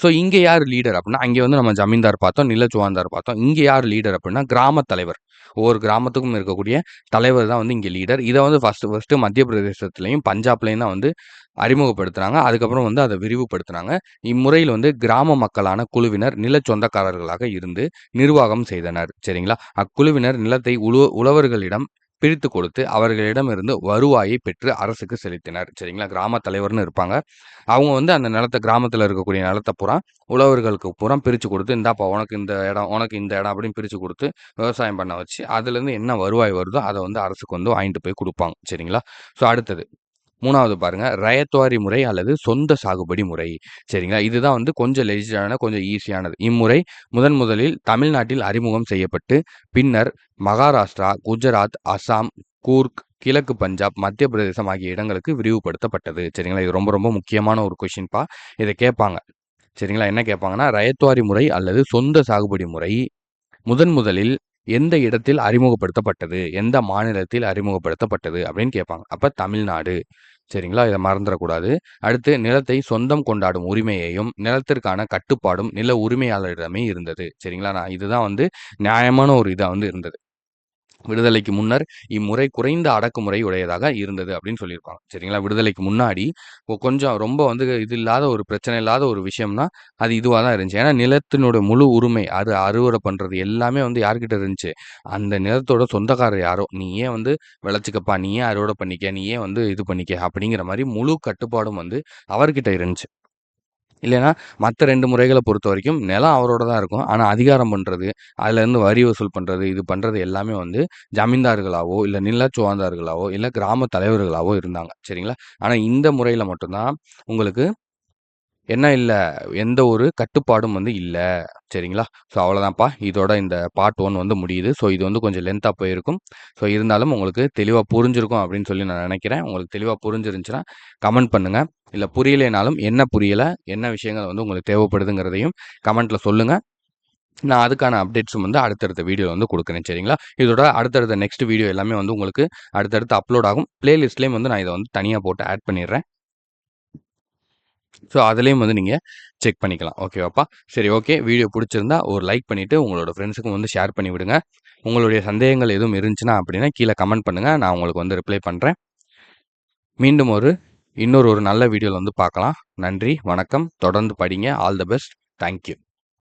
ஸோ இங்க யார் லீடர் அப்டின்னா, அங்கே வந்து நம்ம ஜமீன்தார் பார்த்தோம், நிலச்சுவாந்தார் பார்த்தோம். இங்க யார் லீடர் அப்டின்னா, கிராம தலைவர். ஒவ்வொரு கிராமத்துக்கும் இருக்கக்கூடிய தலைவர் தான் வந்து இங்க லீடர். இத வந்து ஃபர்ஸ்ட்டு மத்திய பிரதேசத்திலயும், பஞ்சாப்லயும் தான் வந்து அறிமுகப்படுத்துனாங்க. அதுக்கப்புறம் வந்து அத விரிவுபடுத்துனாங்க. இம்முறையில் வந்து கிராம மக்களான குழுவினர் நிலச் சொந்தக்காரர்களாக இருந்து நிர்வாகம் செய்தனர். சரிங்களா? அக்குழுவினர் நிலத்தை உழவர்களிடம் பிரித்துக் கொடுத்து, அவர்களிடமிருந்து வருவாயை பெற்று அரசுக்கு செலுத்தினர். சரிங்களா? கிராம தலைவர்ன்னு இருப்பாங்க. அவங்க வந்து அந்த நிலத்த கிராமத்துல இருக்கக்கூடிய நிலத்த பூரா உழவர்களுக்கு பூரா பிரிச்சு குடுத்து, "இந்தாப்பா உனக்கு இந்த இடம், உனக்கு இந்த இடம்" அப்படின்னு பிரிச்சு குடுத்து, விவசாயம் பண்ண வச்சு, அதுலேருந்து என்ன வருவாய் வருதோ, அத வந்து அரசுக்கு வந்து வாங்கிட்டு போய் குடுப்பாங்க. சரிங்களா? ஸோ அடுத்தது 3வது பாருங்க, ரயத்வாரி முறை அல்லது சொந்த சாகுபடி முறை. சரிங்களா? இதுதான் வந்து கொஞ்சம் லெஜிஸான, கொஞ்சம் ஈஸியானது. இம்முறை முதலில் தமிழ்நாட்டில் அறிமுகம் செய்யப்பட்டு, பின்னர் மகாராஷ்டிரா, குஜராத், அசாம், கூர்க், கிழக்கு பஞ்சாப், மத்திய பிரதேசம் ஆகிய இடங்களுக்கு விரிவுபடுத்தப்பட்டது. சரிங்களா? இது ரொம்ப ரொம்ப முக்கியமான ஒரு கொஸ்டின்ப்பா. இத கேட்பாங்க. சரிங்களா? என்ன கேட்பாங்கன்னா, ரயத்வாரி முறை அல்லது சொந்த சாகுபடி முறை முதலில் எந்த இடத்தில் அறிமுகப்படுத்தப்பட்டது? எந்த மாநிலத்தில் அறிமுகப்படுத்தப்பட்டது? அப்படின்னு கேட்பாங்க. அப்ப தமிழ்நாடு. சரிங்களா? இத மறந்துறக்கூடாது. அடுத்து நிலத்தை சொந்தம் கொண்டாடும் உரிமையையும், நிலத்திற்கான கட்டுப்பாடும் நில உரிமையாளரிடமே இருந்தது. சரிங்களா? இதுதான் வந்து நியாயமான ஒரு இதா வந்து இருந்தது. விடுதலைக்கு முன்னர் இம்முறை குறைந்த அடக்குமுறை உடையதாக இருந்தது அப்படின்னு சொல்லியிருப்பாங்க. சரிங்களா? விடுதலைக்கு முன்னாடி கொஞ்சம் ரொம்ப வந்து இது இல்லாத ஒரு பிரச்சனை இல்லாத ஒரு விஷயம்னா, அது இதுவா தான் இருந்துச்சு. ஏன்னா நிலத்தினுடைய முழு உரிமை, அது அறுவடை பண்றது எல்லாமே வந்து யார்கிட்ட இருந்துச்சு? அந்த நிலத்தோட சொந்தக்காரர் யாரோ, "நீ ஏன் வந்து விளைச்சுக்கப்பா, நீ ஏன் அறுவடை பண்ணிக்க, நீ ஏன் வந்து இது பண்ணிக்க" அப்படிங்கிற மாரி முழு கட்டுப்பாடும் வந்து அவர்கிட்ட இருந்துச்சு. இல்லைன்னா, மத்த 2 முறைகள பொறுத்தவரைக்கும் நிலம் அவரோட தான் இருக்கும். ஆனா அதிகாரம் பண்றது, அதுலேருந்து வரி வசூல் பண்றது, இது பண்றது எல்லாமே வந்து ஜமீன்தார்களாவோ, இல்ல நிலச்சுவாந்தார்களாவோ, இல்ல கிராம தலைவர்களாவோ இருந்தாங்க. சரிங்களா? ஆனா இந்த முறையில மட்டும் தான் உங்களுக்கு என்ன இல்ல, எந்த ஒரு கட்டுப்பாடும் வந்து இல்ல. சரிங்களா? ஸோ அவ்வளோதான்ப்பா. இதோட இந்த பார்ட் 1 வந்து முடியுது. ஸோ இது வந்து கொஞ்சம் லென்த்தா போயிருக்கும். ஸோ இருந்தாலும் உங்களுக்கு தெளிவா புரிஞ்சிருக்கும் அப்படின்னு சொல்லி நான் நெனைக்கிறேன். உங்களுக்கு தெளிவா புரிஞ்சிருந்துச்சுன்னா, கமெண்ட் பண்ணுங்க. இல்ல புரியலைனாலும் என்ன புரியல, என்ன விஷயங்கள் வந்து உங்களுக்கு தேவைப்படுதுங்கிறதையும் கமெண்ட்ல சொல்லுங்க. நான் அதுக்கான அப்டேட்ஸும் வந்து அடுத்தடுத்த வீடியோல வந்து குடுக்குறேன். சரிங்களா? இதோட அடுத்தடுத்த நெக்ஸ்ட் வீடியோ எல்லாமே வந்து உங்களுக்கு அடுத்தடுத்து அப்லோட் ஆகும். பிளேலிஸ்ட்லயும் வந்து நான் இத வந்து தனியா போட்டு ஆட் பண்ணிடுறேன். ஸோ, அதிலயும் வந்து நீங்க செக் பண்ணிக்கலாம். ஓகேவாப்பா? சரி, ஓகே. வீடியோ புடிச்சிருந்தா ஒரு லைக் பண்ணிட்டு, உங்களோட ஃப்ரெண்ட்ஸுக்கும் வந்து ஷேர் பண்ணி விடுங்க. உங்களுடைய சந்தேகங்கள் எதுவும் இருந்துச்சுன்னா அப்படின்னா, கீழ கமெண்ட் பண்ணுங்க. நான் உங்களுக்கு வந்து ரிப்ளை பண்றேன். மீண்டும் இன்னொரு நல்ல வீடியோல வந்து பார்க்கலாம். நன்றி, வணக்கம். தொடர்ந்து படிங்க. All the best. Thank you.